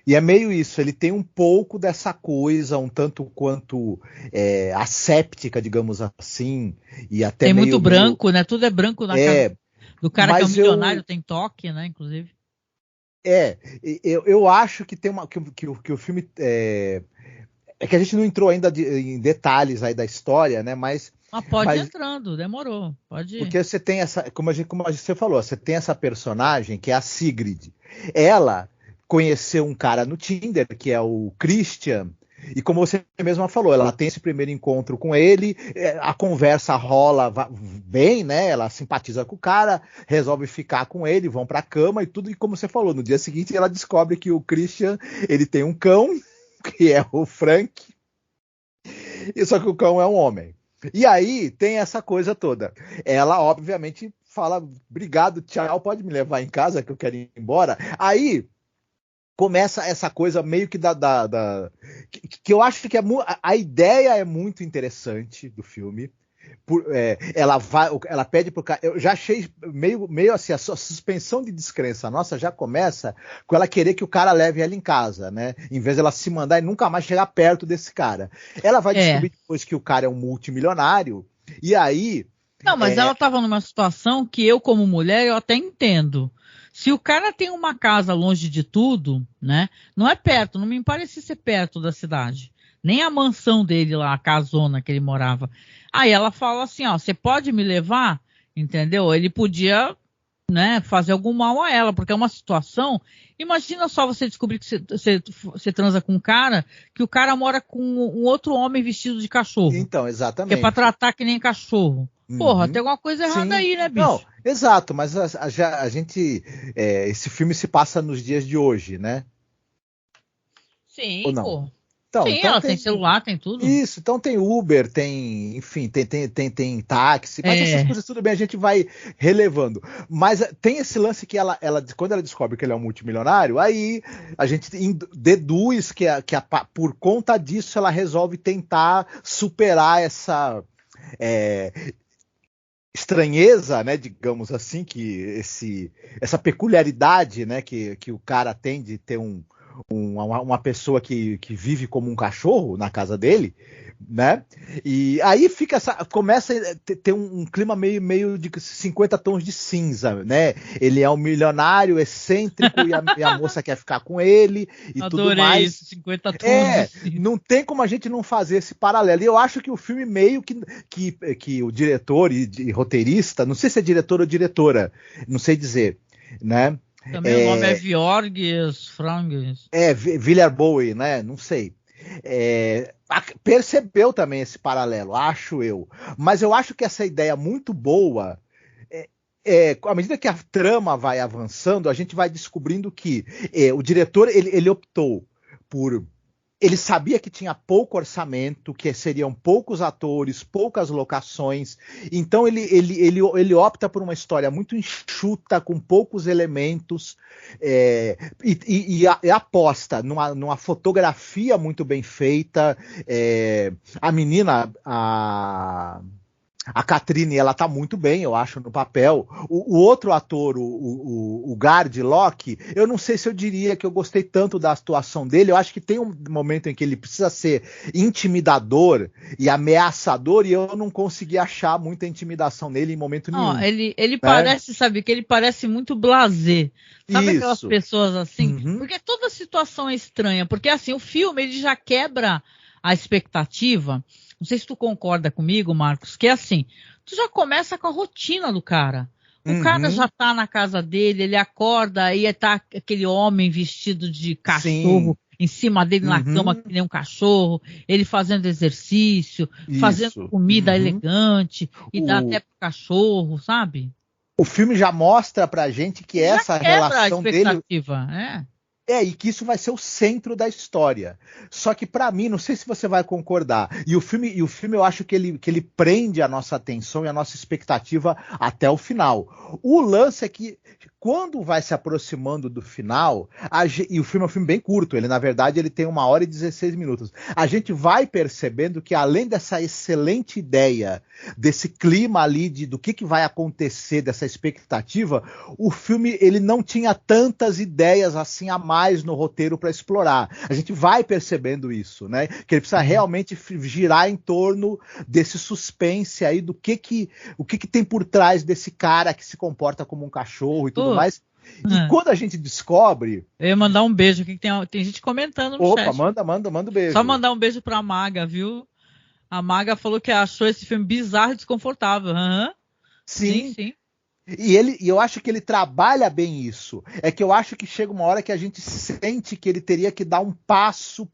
é meio isso, ele tem um pouco dessa coisa, um tanto quanto asséptica, digamos assim, e até tem muito branco, né? Tudo é branco na casa do cara que é um milionário, tem toque, né? Inclusive. Eu acho que tem que o filme é que a gente não entrou ainda em detalhes aí da história, né? Mas pode ir entrando, demorou, pode ir. Porque você tem como você falou, você tem essa personagem que é a Sigrid. Ela conheceu um cara no Tinder, que é o Christian, E como você mesma falou, ela tem esse primeiro encontro com ele, a conversa rola bem, né? Ela simpatiza com o cara, resolve ficar com ele, vão pra cama e tudo. E como você falou, no dia seguinte ela descobre que o Christian, ele tem um cão, que é o Frank, e só que o cão é um homem. E aí tem essa coisa toda. Ela, obviamente, fala, obrigado, tchau, pode me levar em casa que eu quero ir embora. Aí começa essa coisa meio que que eu acho que a ideia é muito interessante do filme. Ela pede pro cara. Eu já achei meio assim, a suspensão de descrença nossa já começa com ela querer que o cara leve ela em casa, né? Em vez de ela se mandar e nunca mais chegar perto desse cara. Ela vai descobrir depois que o cara é um multimilionário, e aí. Não, mas ela estava numa situação que eu, como mulher, eu até entendo. Se o cara tem uma casa longe de tudo, né? Não é perto, não me parecia ser perto da cidade. Nem a mansão dele lá, a casona que ele morava. Aí ela fala assim, ó, você pode me levar? Entendeu? Ele podia, né, fazer algum mal a ela, porque é uma situação... Imagina só você descobrir que você transa com um cara, que o cara mora com um outro homem vestido de cachorro. Então, exatamente. Que é pra tratar que nem cachorro. Porra, tem alguma coisa errada aí, né, bicho? Não, exato, mas a gente... esse filme se passa nos dias de hoje, né? Sim, pô. Então, sim, ela tem celular, tem tudo. Isso, então tem Uber, tem, enfim, tem táxi, mas essas coisas tudo bem, a gente vai relevando. Mas tem esse lance que quando ela descobre que ele é um multimilionário, aí a gente deduz que por conta disso ela resolve tentar superar essa estranheza, né, digamos assim, que essa peculiaridade, né, que o cara tem de ter uma pessoa que vive como um cachorro na casa dele, né? E aí começa a ter um clima meio de 50 tons de cinza, né? Ele é um milionário excêntrico e a moça quer ficar com ele e adorei tudo mais. Isso, 50 tons de cinza. Não tem como a gente não fazer esse paralelo. E eu acho que o filme meio que o diretor e roteirista, não sei se é diretor ou diretora, não sei dizer, né? Também o nome é Viorgis Franges. Villarboe, né? Não sei. Percebeu também esse paralelo, acho eu. Mas eu acho que essa ideia muito boa, à medida que a trama vai avançando, a gente vai descobrindo que o diretor ele optou por... Ele sabia que tinha pouco orçamento, que seriam poucos atores, poucas locações. Então ele opta por uma história muito enxuta, com poucos elementos, e aposta numa fotografia muito bem feita. A menina, a Catrine, ela tá muito bem, eu acho, no papel. O outro ator, o Gard Locke, eu não sei se eu diria que eu gostei tanto da atuação dele. Eu acho que tem um momento em que ele precisa ser intimidador e ameaçador, e eu não consegui achar muita intimidação nele em momento nenhum. Ele parece, sabe, que ele parece muito blasé. Sabe Isso. Aquelas pessoas assim? Uhum. Porque toda situação é estranha. Porque assim, o filme ele já quebra a expectativa. Não sei se tu concorda comigo, Marcos, que é assim, tu já começa com a rotina do cara. O cara já tá na casa dele, ele acorda e tá aquele homem vestido de cachorro em cima dele na cama, que nem um cachorro, ele fazendo exercício, fazendo comida elegante, e dá até pro cachorro, sabe? O filme já mostra pra gente que já essa relação dele... e que isso vai ser o centro da história. Só que pra mim, não sei se você vai concordar, e o filme eu acho que ele prende a nossa atenção e a nossa expectativa até o final. O lance é que quando vai se aproximando do final, e o filme é um filme bem curto, na verdade ele tem 1h e 16 minutos, a gente vai percebendo que além dessa excelente ideia, desse clima ali do que vai acontecer, dessa expectativa, o filme ele não tinha tantas ideias assim a mais no roteiro para explorar. A gente vai percebendo isso, né? Que ele precisa realmente girar em torno desse suspense aí do que tem por trás desse cara que se comporta como um cachorro e tudo mais. E quando a gente descobre... Eu ia mandar um beijo aqui, que tem gente comentando no chat. Opa, manda um beijo. Só mandar um beijo pra Maga, viu? A Maga falou que achou esse filme bizarro e desconfortável. Sim. E eu acho que ele trabalha bem isso. É que eu acho que chega uma hora que a gente sente que ele teria que dar um passo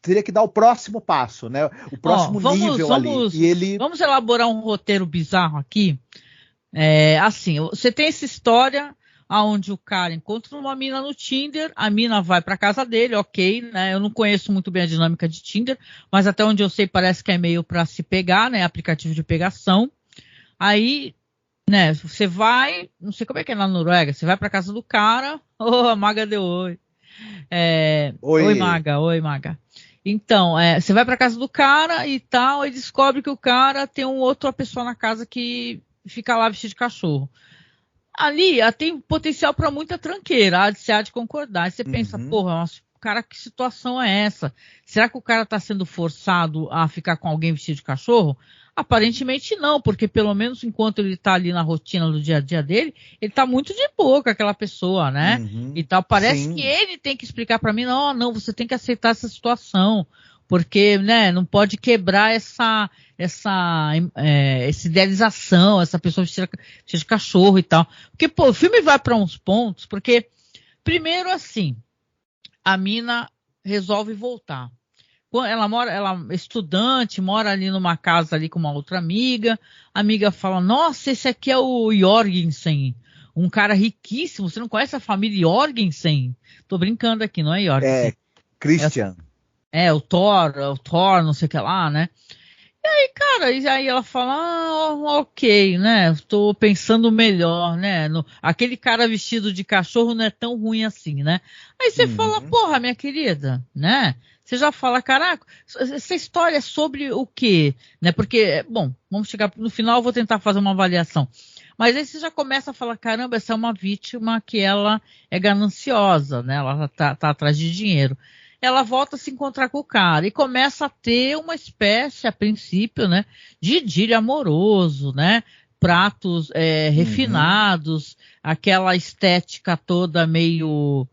teria que dar o próximo passo, né? O próximo nível ali. E ele... Vamos elaborar um roteiro bizarro aqui. Assim, você tem essa história onde o cara encontra uma mina no Tinder, a mina vai pra casa dele, ok, né? Eu não conheço muito bem a dinâmica de Tinder, mas até onde eu sei parece que é meio pra se pegar, né? Aplicativo de pegação. Aí, né, você vai, não sei como é que é na Noruega, você vai pra casa do cara, a Maga deu oi. Oi, Maga. Então, você vai pra casa do cara e tal, e descobre que o cara tem outra pessoa na casa que fica lá vestido de cachorro. Ali tem potencial para muita tranqueira, você há de concordar. Aí você pensa, porra, cara, que situação é essa? Será que o cara está sendo forçado a ficar com alguém vestido de cachorro? Aparentemente não, porque pelo menos enquanto ele está ali na rotina do dia a dia dele, ele está muito de boa com aquela pessoa, né? E tal. Parece que ele tem que explicar para mim, não, você tem que aceitar essa situação, porque, né, não pode quebrar essa idealização, essa pessoa vestida de cachorro e tal. Porque, pô, o filme vai para uns pontos, porque, primeiro assim, a mina resolve voltar. Ela é estudante, mora ali numa casa ali com uma outra amiga. A amiga fala, nossa, esse aqui é o Jorgensen, um cara riquíssimo. Você não conhece a família Jorgensen? Tô brincando aqui, não é Jorgensen? Christian. O Thor, não sei o que lá, né? E aí, cara, aí ela fala, ok, né? Estou pensando melhor, né? Aquele cara vestido de cachorro não é tão ruim assim, né? Aí você fala, porra, minha querida, né? Você já fala, caraca, essa história é sobre o quê? Né? Porque, bom, vamos chegar no final, eu vou tentar fazer uma avaliação. Mas aí você já começa a falar, caramba, essa é uma vítima que ela é gananciosa, né? Ela tá atrás de dinheiro. Ela volta a se encontrar com o cara e começa a ter uma espécie, a princípio, né, de idílio amoroso, né, pratos refinados, aquela estética toda meio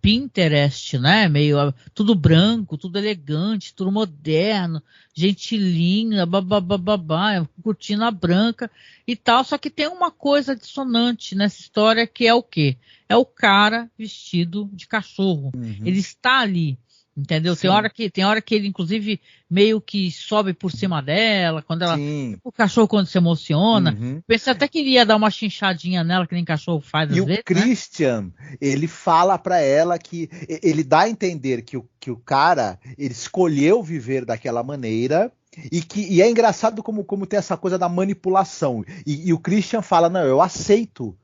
Pinterest, né, meio tudo branco, tudo elegante, tudo moderno, gente linda, babá, cortina branca e tal, só que tem uma coisa dissonante nessa história que é o quê? É o cara vestido de cachorro. Ele está ali, entendeu? Tem hora que ele, inclusive, meio que sobe por cima dela, quando ela... O cachorro, quando se emociona. Pensei até que ele ia dar uma chinchadinha nela, que nem cachorro faz às vezes. E o Christian, ele fala pra ela que... Ele dá a entender que o cara, ele escolheu viver daquela maneira... E é engraçado como tem essa coisa da manipulação. E o Christian fala, não, eu aceito.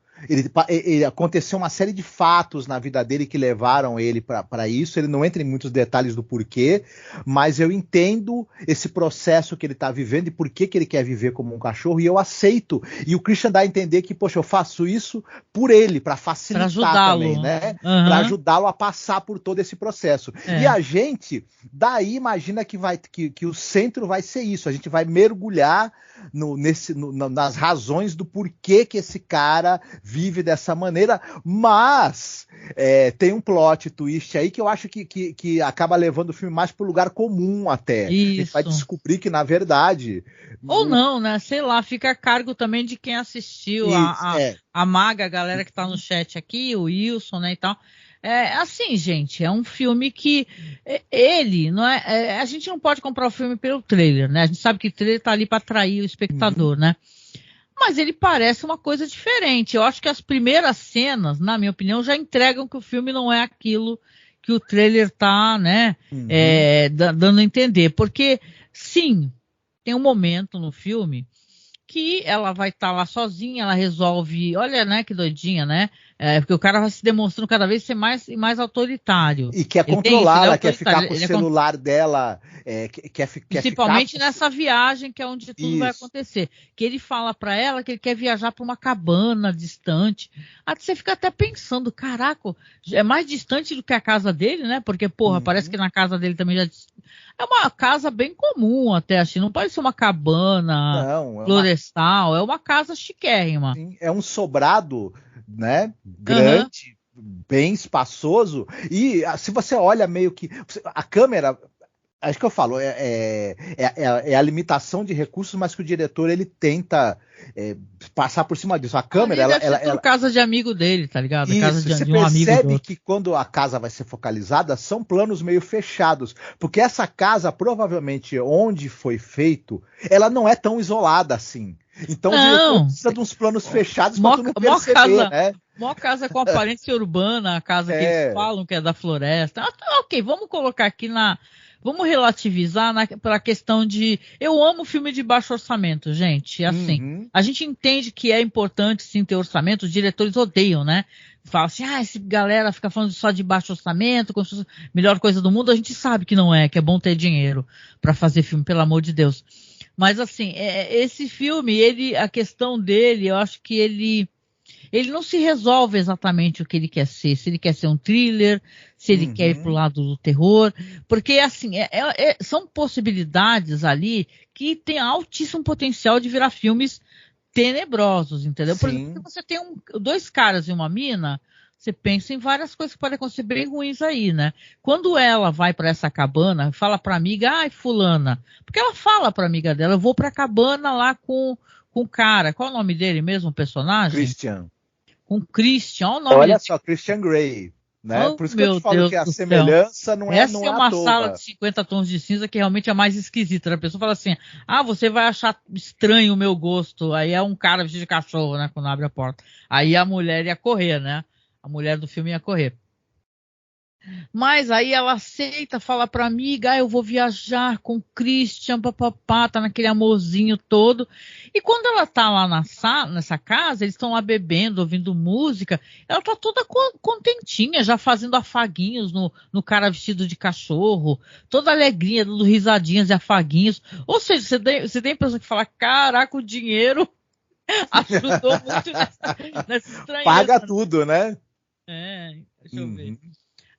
Ele aconteceu uma série de fatos na vida dele que levaram ele para isso. Ele não entra em muitos detalhes do porquê, mas eu entendo esse processo que ele está vivendo e por que ele quer viver como um cachorro, e eu aceito. E o Christian dá a entender que, poxa, eu faço isso por ele, para facilitar também, né? Para ajudá-lo a passar por todo esse processo. E a gente, daí, imagina que o centro vai ser isso. A gente vai mergulhar nas razões do porquê que esse cara vive dessa maneira, mas tem um plot twist aí que eu acho que acaba levando o filme mais pro lugar comum até. Isso. A gente vai descobrir que, na verdade... Ou não, né? Sei lá, fica a cargo também de quem assistiu, a Maga, a galera que tá no chat aqui, o Wilson, né, e tal. Assim, gente, é um filme que ele, não a gente não pode comprar o filme pelo trailer, né? A gente sabe que o trailer tá ali para atrair o espectador, né? Mas ele parece uma coisa diferente. Eu acho que as primeiras cenas, na minha opinião, já entregam que o filme não é aquilo que o trailer tá, né, dando a entender. Porque, sim, tem um momento no filme que ela vai estar lá sozinha, ela resolve, olha, né, que doidinha, né? Porque o cara vai se demonstrando cada vez ser mais e mais autoritário. E quer controlar, ela quer ficar com o celular dela, principalmente nessa viagem, que é onde tudo vai acontecer. Que ele fala pra ela que ele quer viajar pra uma cabana distante. Aí você fica até pensando, caraca, é mais distante do que a casa dele, né? Porque, porra, parece que na casa dele também já... É uma casa bem comum até, assim, não pode ser uma cabana florestal, é uma casa chiquérrima. Sim, é um sobrado, né, grande, bem espaçoso, e se você olha meio que... A câmera, Acho que eu falo, é a limitação de recursos, mas que o diretor ele tenta passar por cima disso. A câmera, ela casa de amigo dele, tá ligado? Isso, casa você de um amigo percebe que quando a casa vai ser focalizada, são planos meio fechados, porque essa casa, provavelmente, onde foi feito, ela não é tão isolada assim. Então o diretor precisa de uns planos fechados pra tu não perceber, né? Uma casa com aparência urbana, a casa que eles falam que é da floresta. Ok, vamos colocar aqui vamos relativizar para a questão de... Eu amo filme de baixo orçamento, gente. Assim, a gente entende que é importante sim ter orçamento, os diretores odeiam, né? Fala assim, essa galera fica falando só de baixo orçamento, como se fosse a melhor coisa do mundo. A gente sabe que não é, que é bom ter dinheiro para fazer filme, pelo amor de Deus. Mas assim, esse filme, a questão dele, eu acho que ele não se resolve exatamente o que ele quer ser. Se ele quer ser um thriller, se ele quer ir pro lado do terror. Porque, assim, são possibilidades ali que têm altíssimo potencial de virar filmes tenebrosos, entendeu? Por exemplo, se você tem dois caras e uma mina, você pensa em várias coisas que podem acontecer bem ruins aí, né? Quando ela vai para essa cabana, fala pra amiga, fulana. Porque ela fala pra amiga dela, eu vou pra cabana lá com o cara. Qual é o nome dele mesmo, o personagem? Christian. Com Christian, olha o nome Olha dele. só, Christian Grey, né? Oh, Por isso que eu te falo Deus que a do semelhança céu. não é Essa não é uma à toa. sala de 50 tons de cinza que realmente é mais esquisita. A pessoa fala assim, você vai achar estranho o meu gosto. Aí é um cara vestido de cachorro, né, quando abre a porta. Aí a mulher ia correr, né? A mulher do filme ia correr. Mas aí ela aceita, fala pra amiga, eu vou viajar com o Christian, papapá, tá naquele amorzinho todo. E quando ela tá lá nessa casa, eles estão lá bebendo, ouvindo música, ela tá toda contentinha, já fazendo afaguinhos no cara vestido de cachorro, toda alegrinha, dando risadinhas e afaguinhos. Ou seja, você tem a impressão que fala, caraca, o dinheiro ajudou muito nessa estranheza. Paga tudo, né? Deixa eu ver.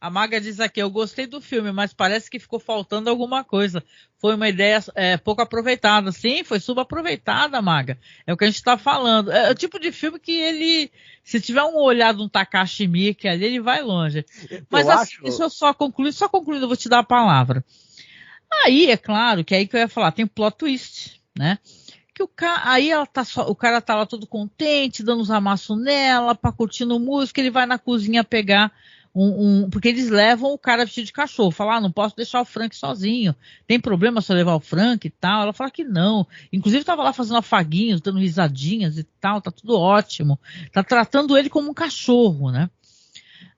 A Maga diz aqui, eu gostei do filme, mas parece que ficou faltando alguma coisa. Foi uma ideia pouco aproveitada. Sim, foi subaproveitada, Maga. É o que a gente está falando. É o tipo de filme que ele, se tiver um olhar de um Takashi Miike ali, ele vai longe. Mas deixa eu só concluindo, eu vou te dar a palavra. Aí, é claro, que é aí que eu ia falar, tem um plot twist, né? Que o cara tá lá todo contente, dando uns amassos nela, curtindo música, ele vai na cozinha pegar porque eles levam o cara vestido de cachorro. Fala, não posso deixar o Frank sozinho. Tem problema se eu levar o Frank e tal? Ela fala que não. Inclusive tava lá fazendo afaguinhos, dando risadinhas e tal, tá tudo ótimo. Tá tratando ele como um cachorro, né?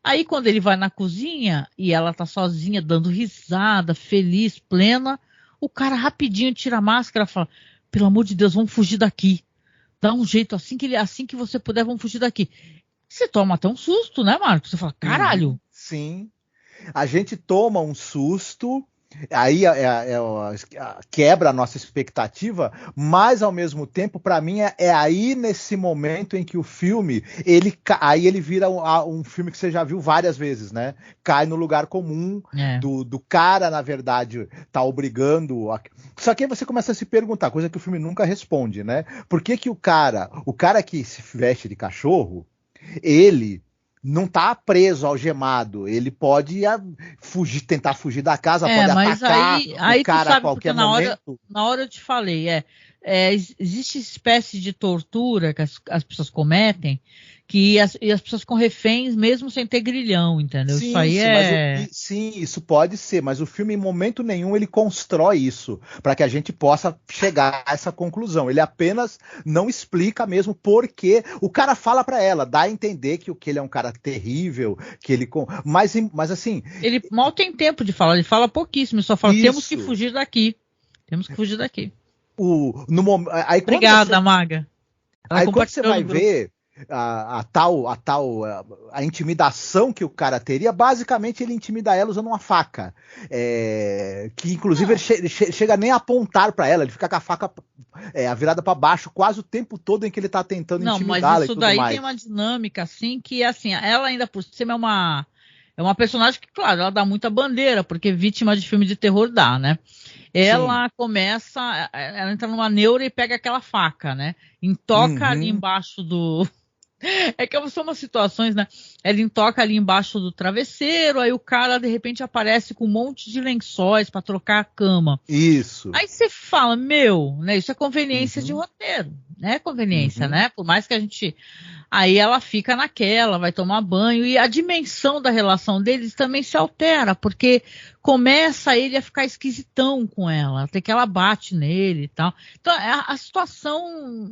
Aí quando ele vai na cozinha e ela tá sozinha, dando risada, feliz, plena, o cara rapidinho tira a máscara e fala, pelo amor de Deus, vamos fugir daqui. Dá um jeito, assim que você puder, vamos fugir daqui. Você toma até um susto, né, Marcos? Você fala, caralho. Sim. A gente toma um susto, aí quebra a nossa expectativa, mas ao mesmo tempo, para mim, é aí nesse momento em que o filme, ele vira um filme que você já viu várias vezes, né? Cai no lugar comum do cara, na verdade, tá obrigando... Só que aí você começa a se perguntar, coisa que o filme nunca responde, né? Por que o cara que se veste de cachorro, ele não tá preso, algemado. Ele pode tentar fugir da casa, pode atacar o cara a qualquer momento. Na hora eu te falei, existe espécie de tortura que as pessoas cometem, que as pessoas ficam reféns mesmo sem ter grilhão, entendeu? Sim, isso aí sim, isso pode ser, mas o filme em momento nenhum ele constrói isso para que a gente possa chegar a essa conclusão. Ele apenas não explica mesmo porque o cara fala para ela, dá a entender que ele é um cara terrível, que ele mas assim, ele mal tem tempo de falar, ele fala pouquíssimo, ele só fala temos que fugir daqui. Temos que fugir daqui. Obrigada, Maga. Aí quando você vai ver a intimidação que o cara teria, basicamente ele intimida ela usando uma faca, que inclusive ele chega nem a apontar para ela, ele fica com a faca virada para baixo quase o tempo todo em que ele tá tentando intimidá-la. Mas isso daí tem uma dinâmica assim, que assim, ela ainda por cima é uma personagem que, claro, ela dá muita bandeira, porque vítima de filme de terror dá, né? Ela ela entra numa neura e pega aquela faca, né? Toca ali embaixo do... É que são umas situações, né? ela intoca ali embaixo do travesseiro, aí o cara de repente aparece com um monte de lençóis para trocar a cama. Isso. Aí você fala, né, isso é conveniência de roteiro, né, conveniência, né, por mais que a gente... Aí ela fica naquela, vai tomar banho, e a dimensão da relação deles também se altera, porque começa ele a ficar esquisitão com ela, até que ela bate nele e tal. Então a situação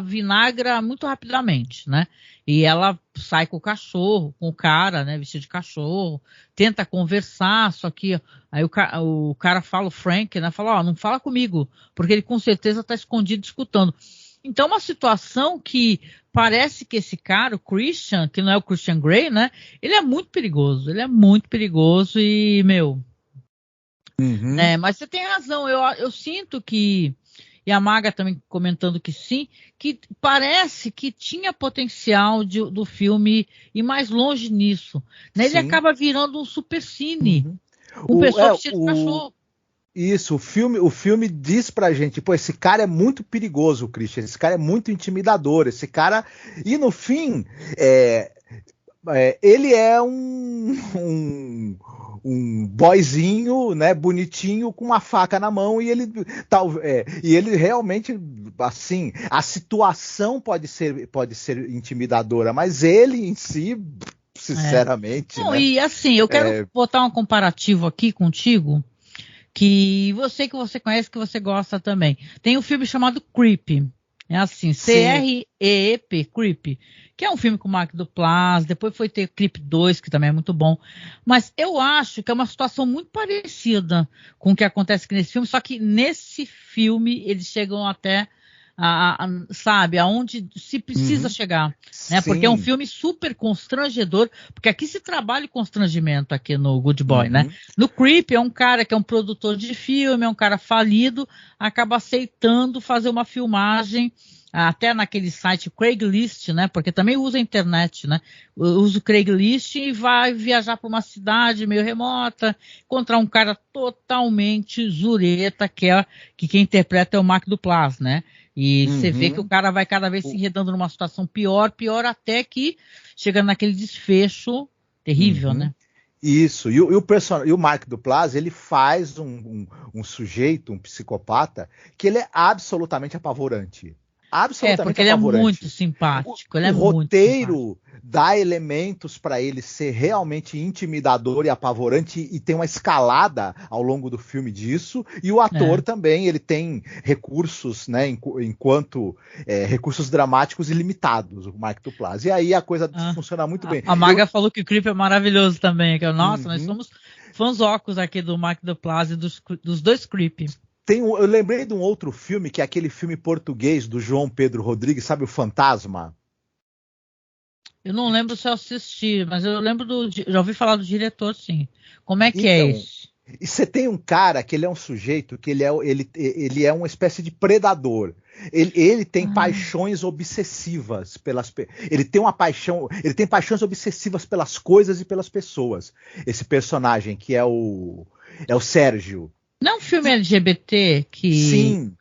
vinagra muito rapidamente, né? E ela sai com o cachorro, com o cara, né, vestido de cachorro, tenta conversar, só que aí o cara fala, o Frank, né, fala, não fala comigo, porque ele com certeza está escondido escutando. Então, uma situação que parece que esse cara, o Christian, que não é o Christian Grey, né? Ele é muito perigoso e, mas você tem razão, eu sinto que, e a Maga também comentando que sim, que parece que tinha potencial do filme ir mais longe nisso, né? Ele acaba virando um supercine, um pessoal vestido de cachorro. Isso, o filme diz pra gente, pô, esse cara é muito perigoso, Christian, esse cara é muito intimidador, esse cara... E no fim, ele é um boyzinho, né, bonitinho, com uma faca na mão, e ele realmente, assim, a situação pode ser intimidadora, mas ele em si, sinceramente... Não, né, e assim, eu quero botar um comparativo aqui contigo, que você conhece, que você gosta também. Tem um filme chamado Creep. É assim, C-R-E-E-P, Creep. Que é um filme com o Mark Duplass. Depois foi ter Creep 2, que também é muito bom. Mas eu acho que é uma situação muito parecida com o que acontece aqui nesse filme. Só que nesse filme eles chegam até... sabe, aonde se precisa chegar, né? Porque é um filme super constrangedor, porque aqui se trabalha o constrangimento aqui no Good Boy, né? No Creep é um cara que é um produtor de filme, é um cara falido, acaba aceitando fazer uma filmagem, até naquele site Craigslist, né? Porque também usa a internet, né? Usa o Craigslist e vai viajar para uma cidade meio remota, encontrar um cara totalmente zureta, que quem interpreta é o Mark Duplass, né? E você vê que o cara vai cada vez se enredando numa situação pior, até que chega naquele desfecho terrível, né? Isso, e o Mark Duplass, ele faz um sujeito, um psicopata, que ele é absolutamente apavorante. Absolutamente porque ele apavorante. É muito simpático. O roteiro dá elementos para ele ser realmente intimidador e apavorante, e tem uma escalada ao longo do filme disso, e o ator também, ele tem recursos, né, enquanto recursos dramáticos ilimitados, o Mark Duplass, e aí a coisa funciona muito bem. A Maga falou que o Creep é maravilhoso também, nossa, nós somos fãzocos aqui do Mark Duplass e dos dois Creep. Eu lembrei de um outro filme, que é aquele filme português do João Pedro Rodrigues, sabe, O Fantasma? Eu não lembro se eu assisti, mas eu lembro já ouvi falar do diretor, sim. Como é que é isso? E você tem um cara que ele é um sujeito que ele é uma espécie de predador. Ele tem paixões obsessivas ele tem paixões obsessivas pelas coisas e pelas pessoas. Esse personagem que é o Sérgio. Não é um filme LGBT que... Sim.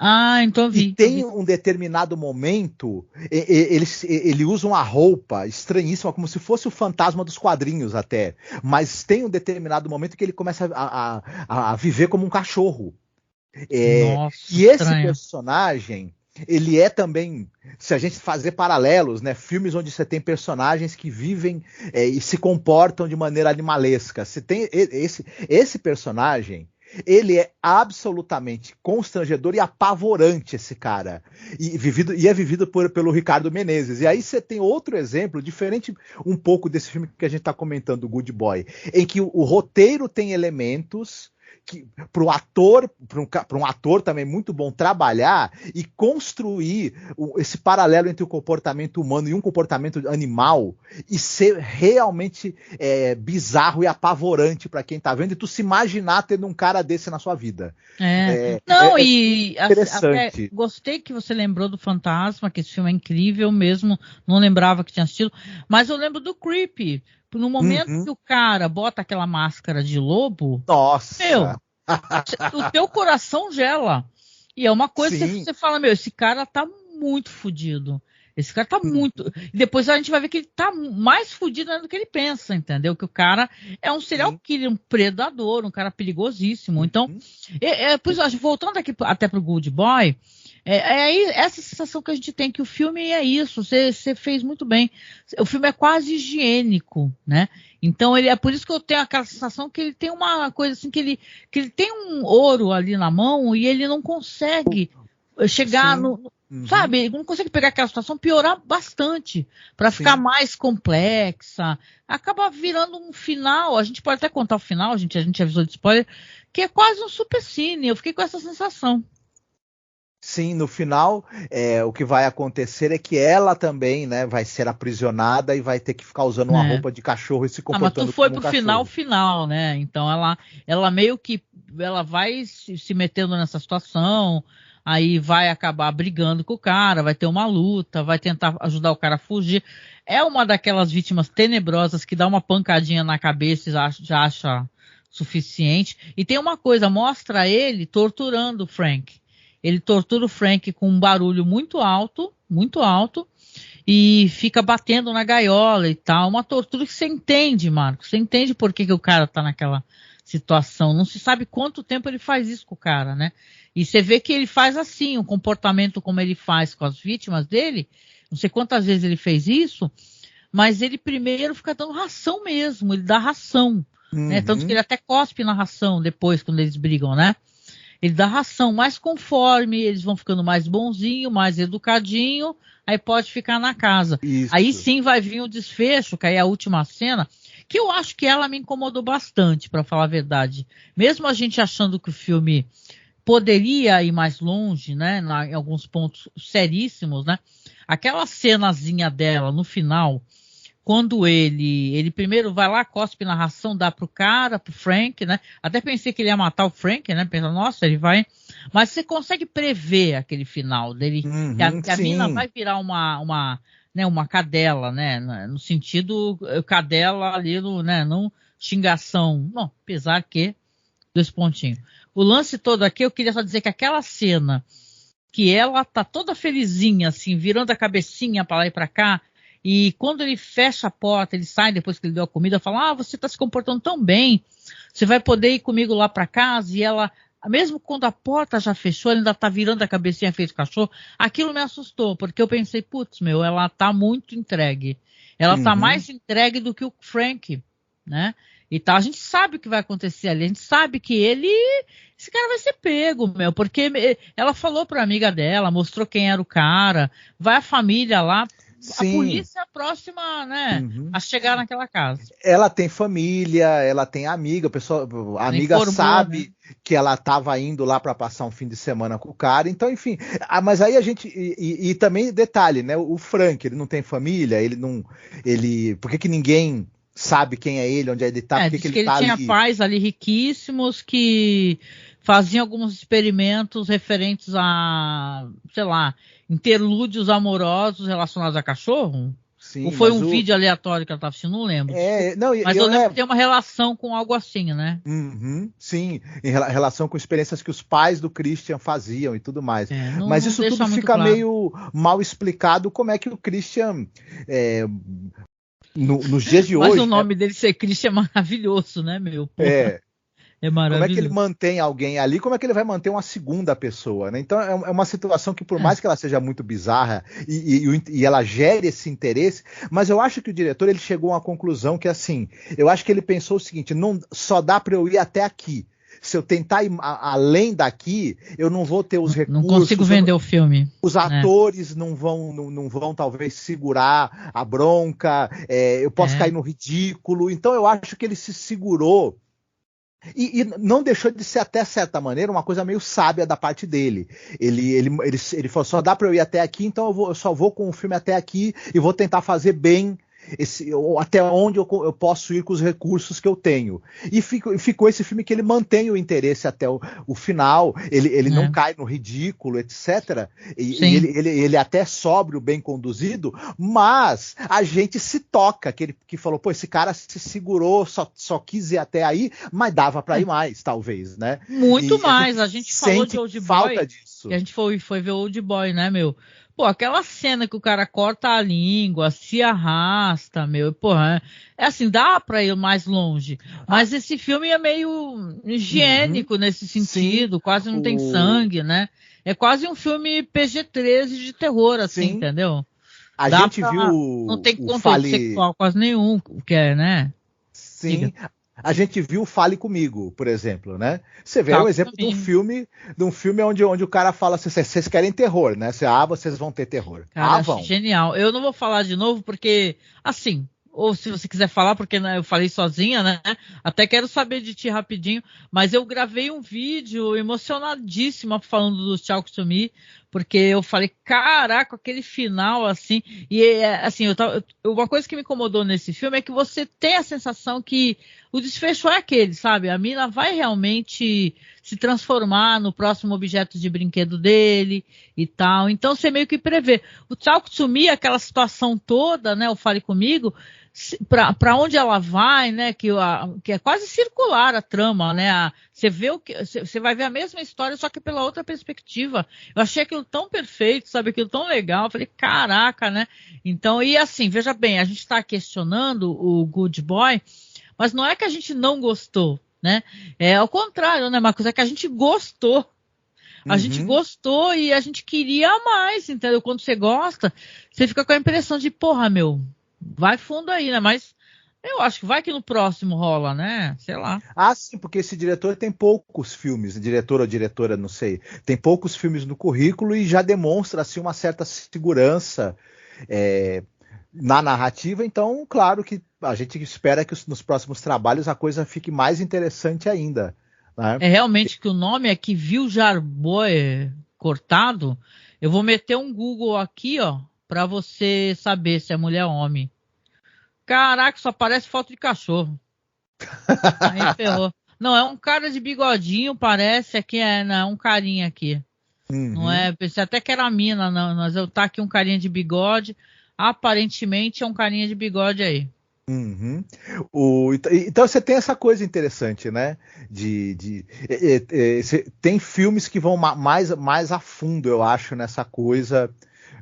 Então vi. E tem um determinado momento, ele usa uma roupa estranhíssima, como se fosse o fantasma dos quadrinhos até. Mas tem um determinado momento que ele começa a viver como um cachorro. Nossa, e esse personagem, ele é também, se a gente fazer paralelos, né, filmes onde você tem personagens que vivem e se comportam de maneira animalesca. Você tem esse personagem... Ele é absolutamente constrangedor e apavorante, esse cara. E é vivido pelo Ricardo Menezes. E aí você tem outro exemplo, diferente um pouco desse filme que a gente está comentando, o Good Boy, em que o roteiro tem elementos que para um ator também muito bom trabalhar e construir esse paralelo entre o comportamento humano e um comportamento animal e ser realmente bizarro e apavorante para quem tá vendo, e tu se imaginar tendo um cara desse na sua vida. Interessante. Até gostei que você lembrou do Fantasma, que esse filme é incrível mesmo, não lembrava que tinha assistido, mas eu lembro do Creep. No momento que o cara bota aquela máscara de lobo, nossa, o teu coração gela. E é uma coisa que você fala, esse cara tá muito fodido. Esse cara tá muito... E depois a gente vai ver que ele tá mais fudido do que ele pensa, entendeu? Que o cara é um serial killer, um predador, um cara perigosíssimo. Então, por isso, voltando aqui até pro Good Boy, essa sensação que a gente tem, que o filme é isso, você fez muito bem. O filme é quase higiênico, né? Então, é por isso que eu tenho aquela sensação que ele tem uma coisa assim, que ele tem um ouro ali na mão e ele não consegue chegar no... Sabe, ele não consegue pegar aquela situação, piorar bastante, para ficar mais complexa. Acaba virando um final, a gente pode até contar o final, a gente avisou de spoiler, que é quase um supercine. Eu fiquei com essa sensação. Sim, no final, o que vai acontecer é que ela também, né, vai ser aprisionada e vai ter que ficar usando uma roupa de cachorro e se comportando mas tu foi como pro um cachorro. final, né? Então ela meio que ela vai se metendo nessa situação, aí vai acabar brigando com o cara, vai ter uma luta, vai tentar ajudar o cara a fugir. É uma daquelas vítimas tenebrosas que dá uma pancadinha na cabeça e já acha suficiente. E tem uma coisa, mostra ele torturando o Frank. Ele tortura o Frank com um barulho muito alto, e fica batendo na gaiola e tal. Uma tortura que você entende, Marcos. Você entende por que o cara tá naquela situação. Não se sabe quanto tempo ele faz isso com o cara, né? E você vê que ele faz assim, o comportamento como ele faz com as vítimas dele. Não sei quantas vezes ele fez isso, mas ele primeiro fica dando ração mesmo. Ele dá ração, né? Tanto que ele até cospe na ração depois, quando eles brigam, né? Ele dá ração, mas conforme eles vão ficando mais bonzinho, mais educadinho, aí pode ficar na casa. Isso. Aí sim vai vir o desfecho, que aí é a última cena, que eu acho que ela me incomodou bastante, para falar a verdade. Mesmo a gente achando que o filme poderia ir mais longe, né, em alguns pontos seríssimos, né? Aquela cenazinha dela no final, quando ele primeiro vai lá, cospe na ração, dá pro cara, pro Frank, né? Até pensei que ele ia matar o Frank, né? Pensando, nossa, ele vai... Mas você consegue prever aquele final dele, que a mina vai virar uma cadela, né? No sentido, cadela ali, não xingação. Não, apesar que, 2 pontinhos. O lance todo aqui, eu queria só dizer que aquela cena, que ela tá toda felizinha, assim, virando a cabecinha pra lá e pra cá, e quando ele fecha a porta, ele sai depois que ele deu a comida, fala, você está se comportando tão bem, você vai poder ir comigo lá para casa, e ela, mesmo quando a porta já fechou, ela ainda está virando a cabecinha feito cachorro, aquilo me assustou, porque eu pensei, putz, ela está muito entregue, ela está mais entregue do que o Frank, né, e tal, a gente sabe o que vai acontecer ali, a gente sabe que esse cara vai ser pego, porque ela falou para a amiga dela, mostrou quem era o cara, vai a família lá, Sim. A polícia é a próxima, né, a chegar naquela casa. Ela tem família, ela tem amiga, a amiga informou, sabe, né, que ela estava indo lá para passar um fim de semana com o cara, então, enfim. Mas aí a gente... E também, detalhe, né, o Frank, ele não tem família, por que ninguém sabe quem é ele, onde ele tá, por que ele tá ali? Ele tinha pais ali riquíssimos que faziam alguns experimentos referentes a, sei lá, interlúdios amorosos relacionados a cachorro? Sim, ou foi um vídeo aleatório que ela estava assistindo? Não lembro. Mas eu lembro que tem uma relação com algo assim, né? Sim, em relação com experiências que os pais do Christian faziam e tudo mais. Mas isso tudo fica claro, meio mal explicado, como é que o Christian... nos dias de hoje... Mas o nome dele ser Christian é maravilhoso, né, meu? Porra. É maravilhoso. Como é que ele mantém alguém ali? Como é que ele vai manter uma segunda pessoa, né? Então é uma situação que, por mais que ela seja muito bizarra e ela gere esse interesse, mas eu acho que o diretor ele chegou a uma conclusão que, assim, eu acho que ele pensou o seguinte: não só dá para eu ir até aqui. Se eu tentar ir além daqui, eu não vou ter os recursos. Não consigo vender o filme. Os atores não vão talvez segurar a bronca. Eu posso cair no ridículo. Então eu acho que ele se segurou. E não deixou de ser, até certa maneira, uma coisa meio sábia da parte dele. Ele falou, só dá para eu ir até aqui, então eu só vou com o filme até aqui e vou tentar fazer bem até onde eu posso ir com os recursos que eu tenho. E ficou esse filme que ele mantém o interesse até o final, ele não cai no ridículo, etc. E ele até é sóbrio, bem conduzido, mas a gente se toca, que falou, pô, esse cara se segurou, só quis ir até aí, mas dava para ir mais, talvez, né? Muito mais, a gente falou de Old Boy, falta disso. E a gente foi ver Old Boy, né, meu? Pô, aquela cena que o cara corta a língua, se arrasta, meu, porra, é assim, dá pra ir mais longe. Mas esse filme é meio higiênico nesse sentido, quase não tem sangue, né? É quase um filme PG-13 de terror, assim, entendeu? A Dá gente viu não tem o conteúdo sexual quase nenhum, que é, né? Sim. Diga. A gente viu o Fale Comigo, por exemplo, né? Você vê um exemplo de um filme onde o cara fala assim, vocês querem terror, né? Vocês vão ter terror. Cara, vão. Genial. Eu não vou falar de novo porque, assim, ou se você quiser falar, porque né, eu falei sozinha, né? Até quero saber de ti rapidinho, mas eu gravei um vídeo emocionadíssima falando do Talk to Me, porque eu falei, caraca, aquele final, assim, e assim, uma coisa que me incomodou nesse filme é que você tem a sensação que o desfecho é aquele, sabe? A mina vai realmente se transformar no próximo objeto de brinquedo dele e tal, então você meio que prevê. O Talk to Me, aquela situação toda, né, o Fale Comigo, para onde ela vai, né? Que é quase circular a trama, né? Você vai ver a mesma história, só que pela outra perspectiva. Eu achei aquilo tão perfeito, sabe? Aquilo tão legal. Eu falei, caraca, né? Então, e assim, veja bem, a gente está questionando o Good Boy, mas não é que a gente não gostou, né? É ao contrário, né, Marcos? É que a gente gostou. A gente gostou e a gente queria mais, entendeu? Quando você gosta, você fica com a impressão de, porra, meu, vai fundo aí, né? Mas eu acho que vai que no próximo rola, né? Sei lá. Sim, porque esse diretor tem poucos filmes, diretor ou diretora, não sei, tem poucos filmes no currículo e já demonstra assim uma certa segurança na narrativa. Então, claro que a gente espera que nos próximos trabalhos a coisa fique mais interessante ainda. Né? É realmente que o nome é que viu Jarboe cortado. Eu vou meter um Google aqui, ó, para você saber se é mulher ou homem. Caraca, só parece foto de cachorro. Aí ferrou. Não, é um cara de bigodinho, parece. Aqui é um carinha aqui. Não é? Pensei até que era mina, não. Mas eu tá aqui um carinha de bigode. Aparentemente é um carinha de bigode aí. Então você tem essa coisa interessante, né? Tem filmes que vão mais a fundo, eu acho, nessa coisa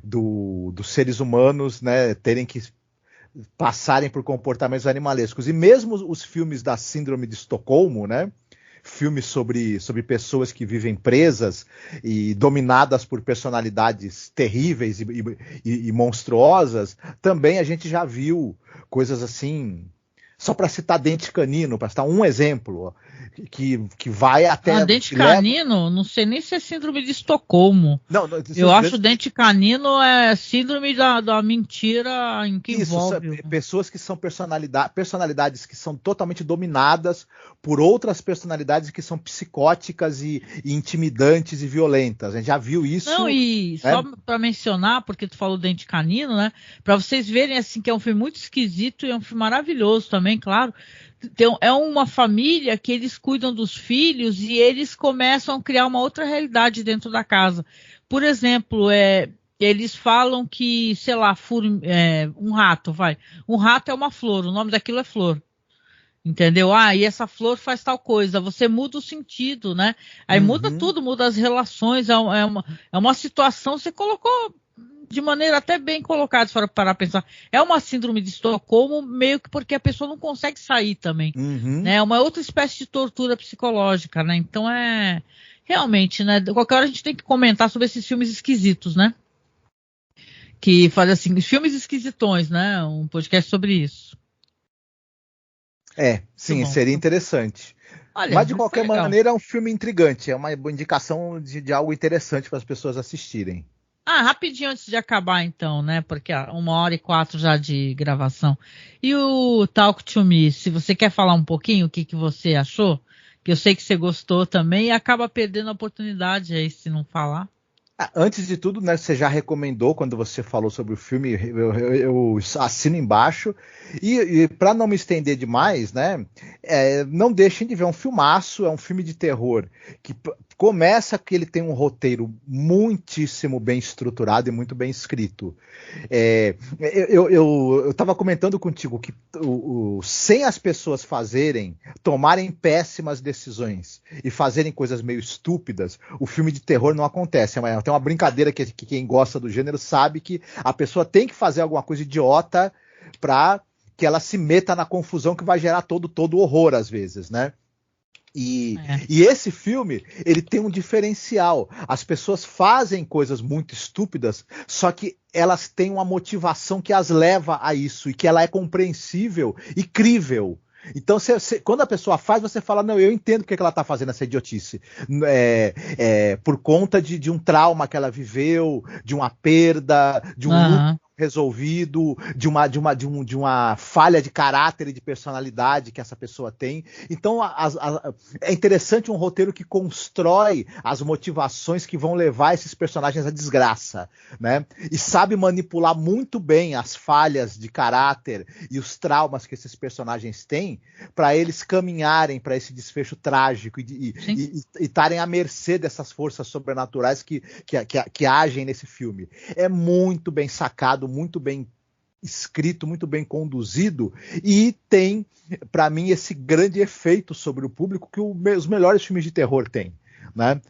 dos seres humanos, né? Terem que passarem por comportamentos animalescos. E mesmo os filmes da Síndrome de Estocolmo, né? Filmes sobre pessoas que vivem presas e dominadas por personalidades terríveis e monstruosas, também a gente já viu coisas assim, só para citar Dente Canino, para citar um exemplo, que vai até... Dente Canino, não sei nem se é Síndrome de Estocolmo. Não, eu acho Dente Canino é síndrome da mentira em que envolve. Pessoas que são personalidades que são totalmente dominadas por outras personalidades que são psicóticas e intimidantes e violentas. A gente já viu isso. Não, e só para mencionar, porque tu falou Dente Canino, né? Para vocês verem assim que é um filme muito esquisito e é um filme maravilhoso também, claro. É uma família que eles cuidam dos filhos e eles começam a criar uma outra realidade dentro da casa. Por exemplo, eles falam que, sei lá, um rato, um rato é uma flor, o nome daquilo é flor. Entendeu? E essa flor faz tal coisa. Você muda o sentido, né? Aí muda tudo, muda as relações. É uma situação, você colocou de maneira até bem colocada, se for parar pensar. É uma síndrome de Estocolmo, meio que porque a pessoa não consegue sair também. Né? É uma outra espécie de tortura psicológica, né? Então realmente, né? Qualquer hora a gente tem que comentar sobre esses filmes esquisitos, né? Que fazem assim, filmes esquisitões, né? Um podcast sobre isso. Sim, seria interessante. Olha, mas de qualquer maneira é um filme intrigante, é uma indicação de algo interessante para as pessoas assistirem. Rapidinho antes de acabar então, né? Porque 1h04 já de gravação. E o Talk to Me, se você quer falar um pouquinho o que você achou, que eu sei que você gostou também e acaba perdendo a oportunidade aí se não falar. Antes de tudo, né, você já recomendou quando você falou sobre o filme, eu assino embaixo. E para não me estender demais, né, não deixem de ver um filmaço, é um filme de terror que Começa que ele tem um roteiro muitíssimo bem estruturado e muito bem escrito. Eu estava comentando contigo que sem as pessoas tomarem péssimas decisões e fazerem coisas meio estúpidas, o filme de terror não acontece. Tem uma brincadeira que quem gosta do gênero sabe que a pessoa tem que fazer alguma coisa idiota para que ela se meta na confusão que vai gerar todo horror às vezes, né? E esse filme, ele tem um diferencial. As pessoas fazem coisas muito estúpidas, só que elas têm uma motivação que as leva a isso, e que ela é compreensível e crível. Então, quando a pessoa faz, você fala, não, eu entendo porque ela está fazendo essa idiotice. Por conta de um trauma que ela viveu, de uma perda, de um luto resolvido, de uma falha de caráter e de personalidade que essa pessoa tem. Então, é interessante um roteiro que constrói as motivações que vão levar esses personagens à desgraça, né? E sabe manipular muito bem as falhas de caráter e os traumas que esses personagens têm para eles caminharem para esse desfecho trágico e estarem à mercê dessas forças sobrenaturais que agem nesse filme. É muito bem sacado, muito bem escrito, muito bem conduzido, e tem, para mim, esse grande efeito sobre o público que os melhores filmes de terror têm, né?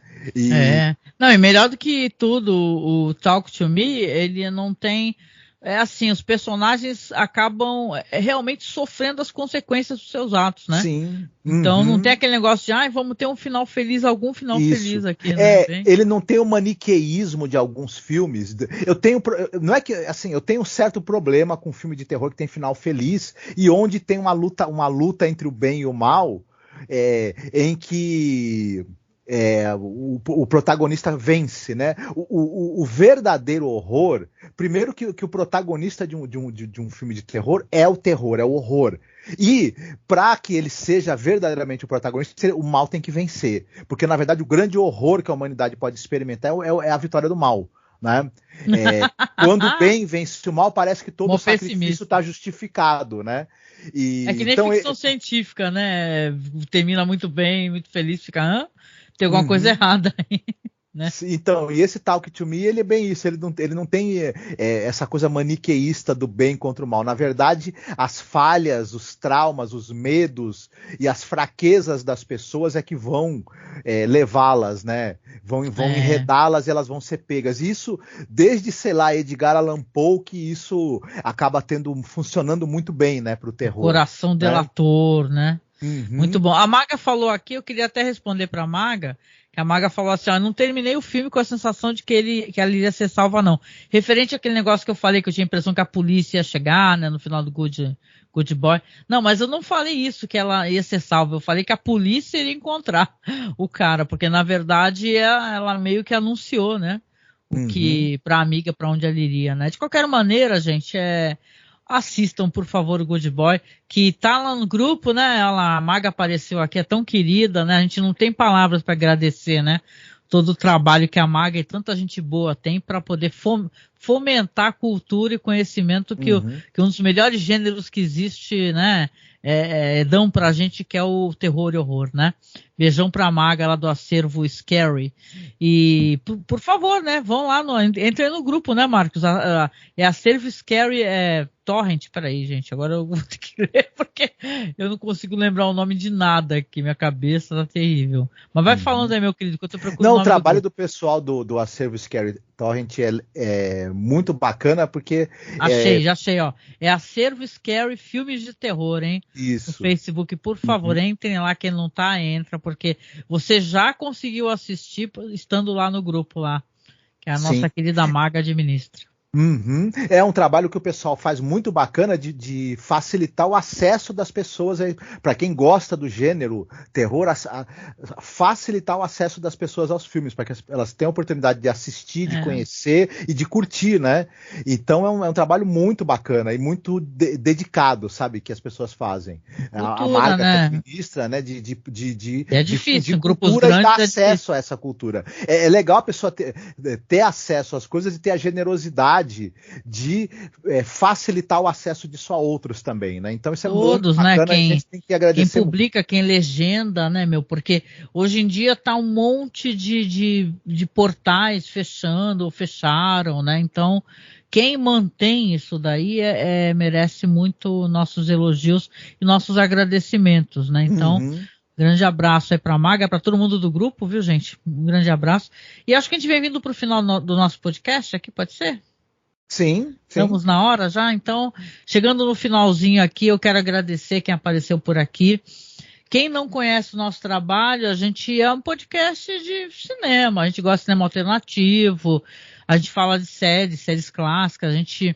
Não, e melhor do que tudo, o Talk to Me, ele não tem... assim, os personagens acabam realmente sofrendo as consequências dos seus atos, né? Sim. Então não tem aquele negócio de, vamos ter um final feliz, algum final feliz aqui, né? Ele não tem o maniqueísmo de alguns filmes. Não é que, assim, eu tenho um certo problema com filme de terror que tem final feliz e onde tem uma luta entre o bem e o mal, em que o protagonista vence, né? O verdadeiro horror, primeiro que o protagonista de um filme de terror é o terror, é o horror. E para que ele seja verdadeiramente o protagonista, o mal tem que vencer. Porque, na verdade, o grande horror que a humanidade pode experimentar é a vitória do mal, né? Quando o bem vence o mal, parece que todo o sacrifício está justificado, né? É que nem ficção científica, né? Termina muito bem, muito feliz, fica... tem alguma coisa errada aí, né? Então, e esse Talk to Me, ele é bem isso, ele não tem essa coisa maniqueísta do bem contra o mal. Na verdade, as falhas, os traumas, os medos e as fraquezas das pessoas é que vão levá-las, né? Vão enredá-las e elas vão ser pegas. E isso, desde, sei lá, Edgar Allan Poe, que isso acaba funcionando muito bem, né, pro terror. Coração delator, né? Muito bom. A Maga falou aqui, eu queria até responder para a Maga, que a Maga falou assim, não terminei o filme com a sensação de que ela iria ser salva, não. Referente àquele negócio que eu falei, que eu tinha a impressão que a polícia ia chegar, né, no final do Good Boy. Não, mas eu não falei isso, que ela ia ser salva. Eu falei que a polícia iria encontrar o cara, porque na verdade ela meio que anunciou, né, o que, pra amiga, pra onde ela iria, né. De qualquer maneira, gente, assistam, por favor, o Good Boy, que tá lá no grupo, né? A Maga apareceu aqui, é tão querida, né? A gente não tem palavras para agradecer, né? Todo o trabalho que a Maga e tanta gente boa tem para poder fomentar a cultura e conhecimento que um dos melhores gêneros que existe, né? Dão pra gente, que é o terror e horror, né? Beijão pra Maga lá do acervo Scary. E, por favor, né? Vão lá, entrem no grupo, né, Marcos? Acervo Scary Torrent. Peraí, gente, agora eu vou ter que ler, porque eu não consigo lembrar o nome de nada aqui, minha cabeça tá terrível. Mas vai falando aí, meu querido, que eu tô procurando. Não, o trabalho do pessoal do acervo Scary Torrent é muito bacana, porque... Já achei, ó. É acervo Scary Filmes de Terror, hein? Isso. No Facebook, por favor, entrem lá, quem não tá, entra, porque você já conseguiu assistir estando lá no grupo lá, que a nossa querida Maga administra. É um trabalho que o pessoal faz muito bacana de facilitar o acesso das pessoas, para quem gosta do gênero terror, facilitar o acesso das pessoas aos filmes, para que elas tenham a oportunidade de assistir, de conhecer e de curtir, né? Então é um trabalho muito bacana e muito dedicado, sabe, que as pessoas fazem. Cultura, a Marga, né? que administra, né, é difícil, de cultura e dar acesso a essa cultura. É legal a pessoa ter acesso às coisas e ter a generosidade capacidade de facilitar o acesso disso a outros também, né? Então isso é todos, muito bacana, né? a gente tem que agradecer. Quem publica, quem legenda, né, meu? Porque hoje em dia tá um monte de portais fechando ou fecharam, né? Então, quem mantém isso daí merece muito nossos elogios e nossos agradecimentos, né? Então, grande abraço aí pra Maga, pra todo mundo do grupo, viu, gente? Um grande abraço. E acho que a gente vem vindo pro final do nosso podcast aqui, pode ser? Sim. Estamos na hora já, então, chegando no finalzinho aqui, eu quero agradecer quem apareceu por aqui. Quem não conhece o nosso trabalho, a gente é um podcast de cinema, a gente gosta de cinema alternativo, a gente fala de séries clássicas, a gente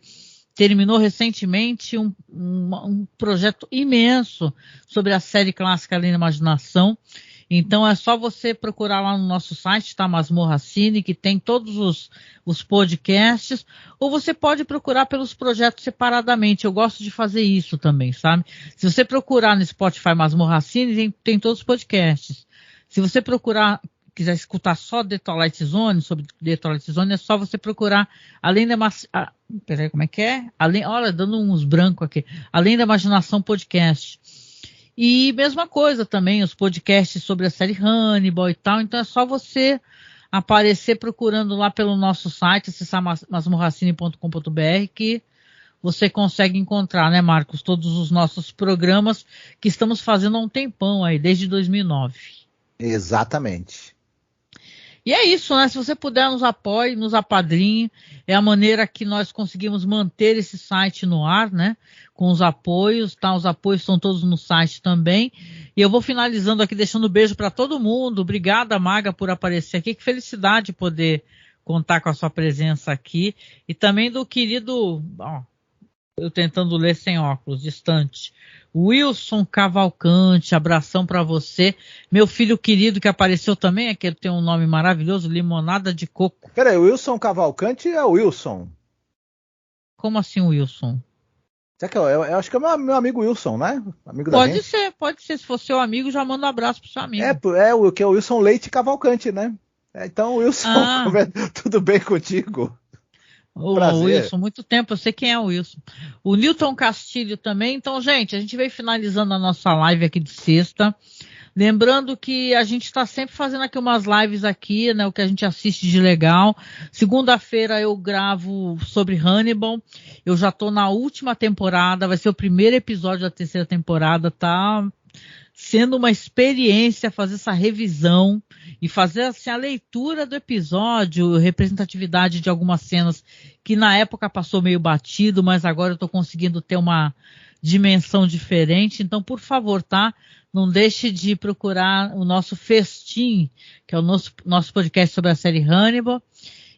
terminou recentemente um projeto imenso sobre a série clássica Além da Imaginação. Então é só você procurar lá no nosso site, tá? Masmorra Cine, que tem todos os podcasts, ou você pode procurar pelos projetos separadamente. Eu gosto de fazer isso também, sabe? Se você procurar no Spotify Masmorra Cine, tem todos os podcasts. Se você quiser escutar só The Twilight Zone, sobre The Twilight Zone, é só você procurar Além da peraí, como é que é? Olha, dando uns brancos aqui. Além da Imaginação Podcast. E mesma coisa também, os podcasts sobre a série Hannibal e tal. Então é só você aparecer procurando lá pelo nosso site, acessar masmorracine.com.br, que você consegue encontrar, né, Marcos, todos os nossos programas que estamos fazendo há um tempão aí, desde 2009. Exatamente. E é isso, né? Se você puder, nos apoie, nos apadrinhe. É a maneira que nós conseguimos manter esse site no ar, né? Com os apoios, tá? Os apoios estão todos no site também. E eu vou finalizando aqui, deixando um beijo para todo mundo. Obrigada, Maga, por aparecer aqui. Que felicidade poder contar com a sua presença aqui. E também do querido, eu tentando ler sem óculos, distante, Wilson Cavalcante, abração para você. Meu filho querido que apareceu também, que ele tem um nome maravilhoso, Limonada de Coco. Peraí, o Wilson Cavalcante é o Wilson. Como assim, Wilson? Será que eu acho que é meu amigo Wilson, né? Amigo da Pode gente. ser, pode ser. Se for seu amigo, já manda um abraço pro seu amigo. O que é o Wilson Leite Cavalcante, né? Então, Wilson, tudo bem contigo? O Wilson, muito tempo, eu sei quem é o Wilson. O Newton Castilho também. Então, gente, a gente veio finalizando a nossa live aqui de sexta. Lembrando que a gente está sempre fazendo aqui umas lives aqui, né? O que a gente assiste de legal. Segunda-feira eu gravo sobre Hannibal. Eu já estou na última temporada, vai ser o primeiro episódio da terceira temporada, tá? Sendo uma experiência fazer essa revisão e fazer assim, a leitura do episódio, representatividade de algumas cenas que na época passou meio batido, mas agora eu estou conseguindo ter uma dimensão diferente. Então, por favor, tá? Não deixe de procurar o nosso Festim, que é o nosso podcast sobre a série Hannibal.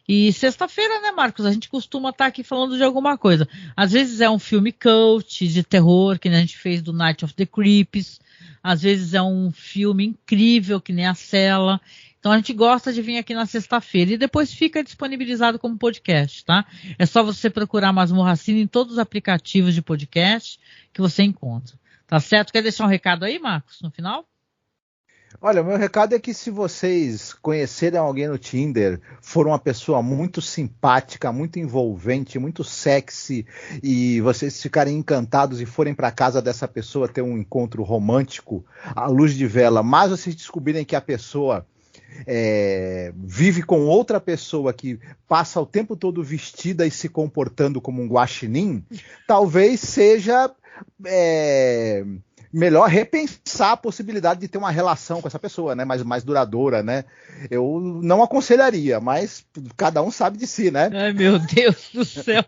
E sexta-feira, né, Marcos? A gente costuma estar aqui falando de alguma coisa. Às vezes é um filme cult de terror, que a gente fez do Night of the Creeps. Às vezes é um filme incrível, que nem a Cela. Então a gente gosta de vir aqui na sexta-feira. E depois fica disponibilizado como podcast, tá? É só você procurar Masmorra Cine em todos os aplicativos de podcast que você encontra. Tá certo? Quer deixar um recado aí, Marcos, no final? Olha, o meu recado é que se vocês conhecerem alguém no Tinder, for uma pessoa muito simpática, muito envolvente, muito sexy, e vocês ficarem encantados e forem para casa dessa pessoa ter um encontro romântico à luz de vela, mas vocês descobrirem que a pessoa vive com outra pessoa que passa o tempo todo vestida e se comportando como um guaxinim, talvez seja melhor repensar a possibilidade de ter uma relação com essa pessoa, né? Mais duradoura, né? Eu não aconselharia, mas cada um sabe de si, né? Ai, meu Deus do céu.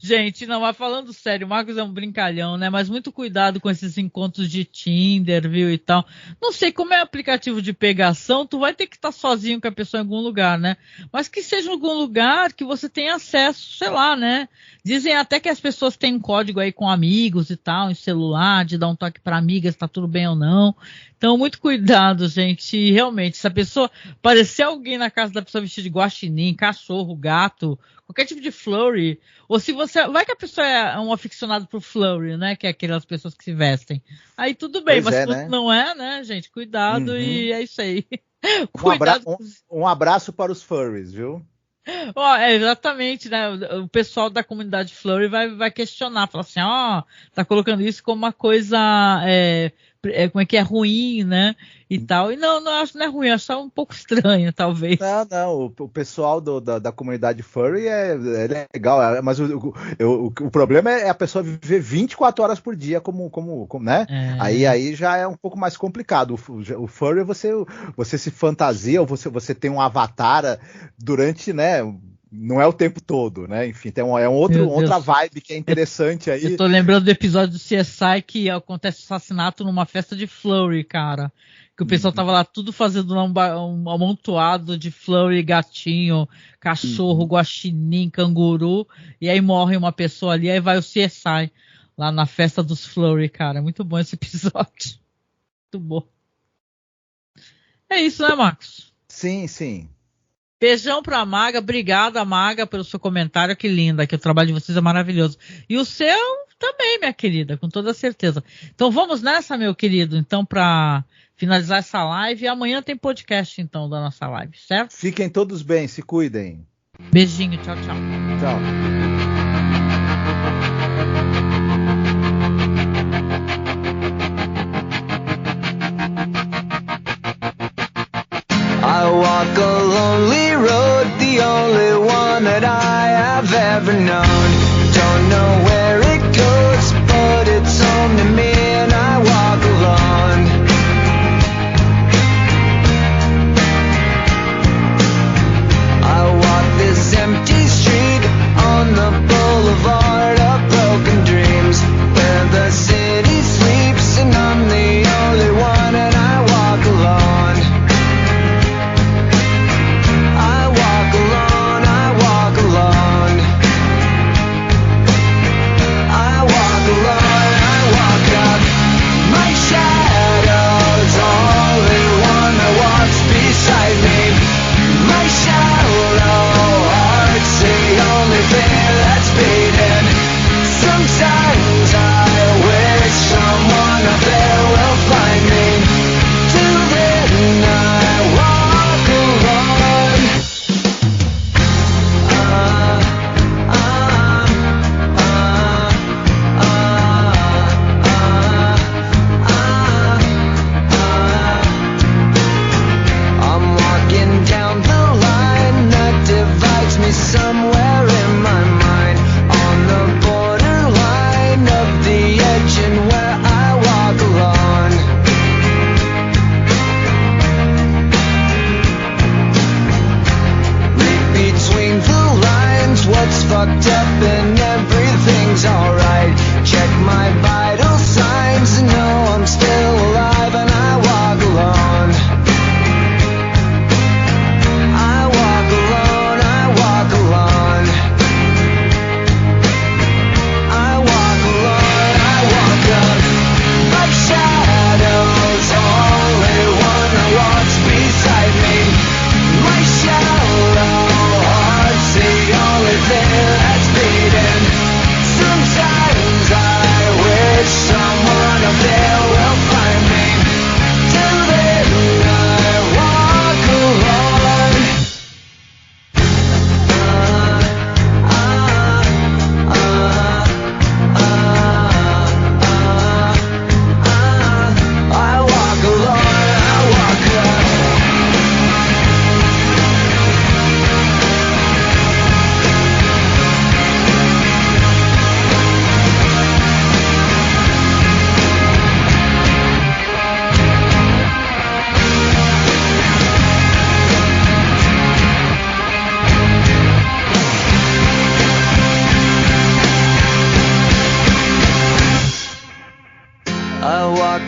Gente, não, mas falando sério, o Marcos é um brincalhão, né? Mas muito cuidado com esses encontros de Tinder, viu, e tal. Não sei, como é aplicativo de pegação, tu vai ter que estar sozinho com a pessoa em algum lugar, né? Mas que seja em algum lugar que você tenha acesso, sei lá, né? Dizem até que as pessoas têm um código aí com amigos e tal, em celular, de dar um toque para amigas, se tá tudo bem ou não. Então, muito cuidado, gente. E, realmente, se a pessoa aparecer alguém na casa da pessoa vestida de guaxinim, cachorro, gato, qualquer tipo de flurry, ou se você... Vai que a pessoa é um aficionado por flurry, né? Que é aquelas pessoas que se vestem. Aí tudo bem, pois mas né? Não é, né, gente? Cuidado. E é isso aí. Um abraço para os furries, viu? Exatamente, né? O pessoal da comunidade Flurry vai questionar, falar assim, tá colocando isso como uma coisa, como é que é ruim, né? E tal. E não acho que não é ruim, acho só um pouco estranho, talvez. Não, o pessoal da comunidade Furry é legal, mas o problema é a pessoa viver 24 horas por dia como né? Aí já é um pouco mais complicado. O Furry, você se fantasia, ou você tem um avatar durante, né? Não é o tempo todo, né? Enfim, tem outra vibe que é interessante aí. Eu tô lembrando do episódio do CSI que acontece assassinato numa festa de Flurry, cara. Que o pessoal tava lá tudo fazendo um amontoado de Flurry, gatinho, cachorro, guaxinim, canguru. E aí morre uma pessoa ali, aí vai o CSI lá na festa dos Flurry, cara. Muito bom esse episódio. Muito bom. É isso, né, Marcos? Sim. Beijão pra Maga, obrigada, Maga, pelo seu comentário, que linda, que o trabalho de vocês é maravilhoso. E o seu também, minha querida, com toda certeza. Então vamos nessa, meu querido, então pra finalizar essa live, e amanhã tem podcast, então, da nossa live, certo? Fiquem todos bem, se cuidem. Beijinho, tchau. Tchau. I walk a lonely road, the only one that I have ever known. Don't know where it goes, but it's home to me and I walk alone. I walk this empty street on the boulevard of broken dreams, where the city sleeps and I'm the only one and I walk alone.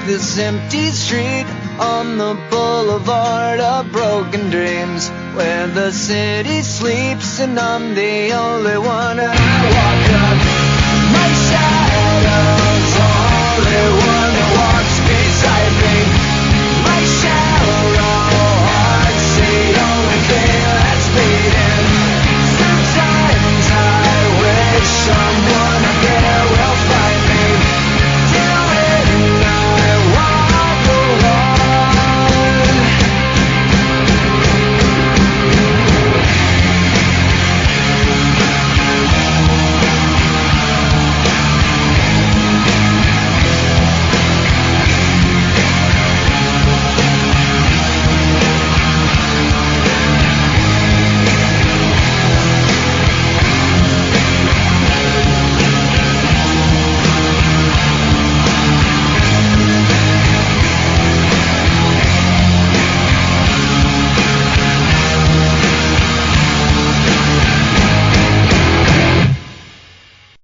This empty street on the boulevard of broken dreams, where the city sleeps and I'm the only one and I walk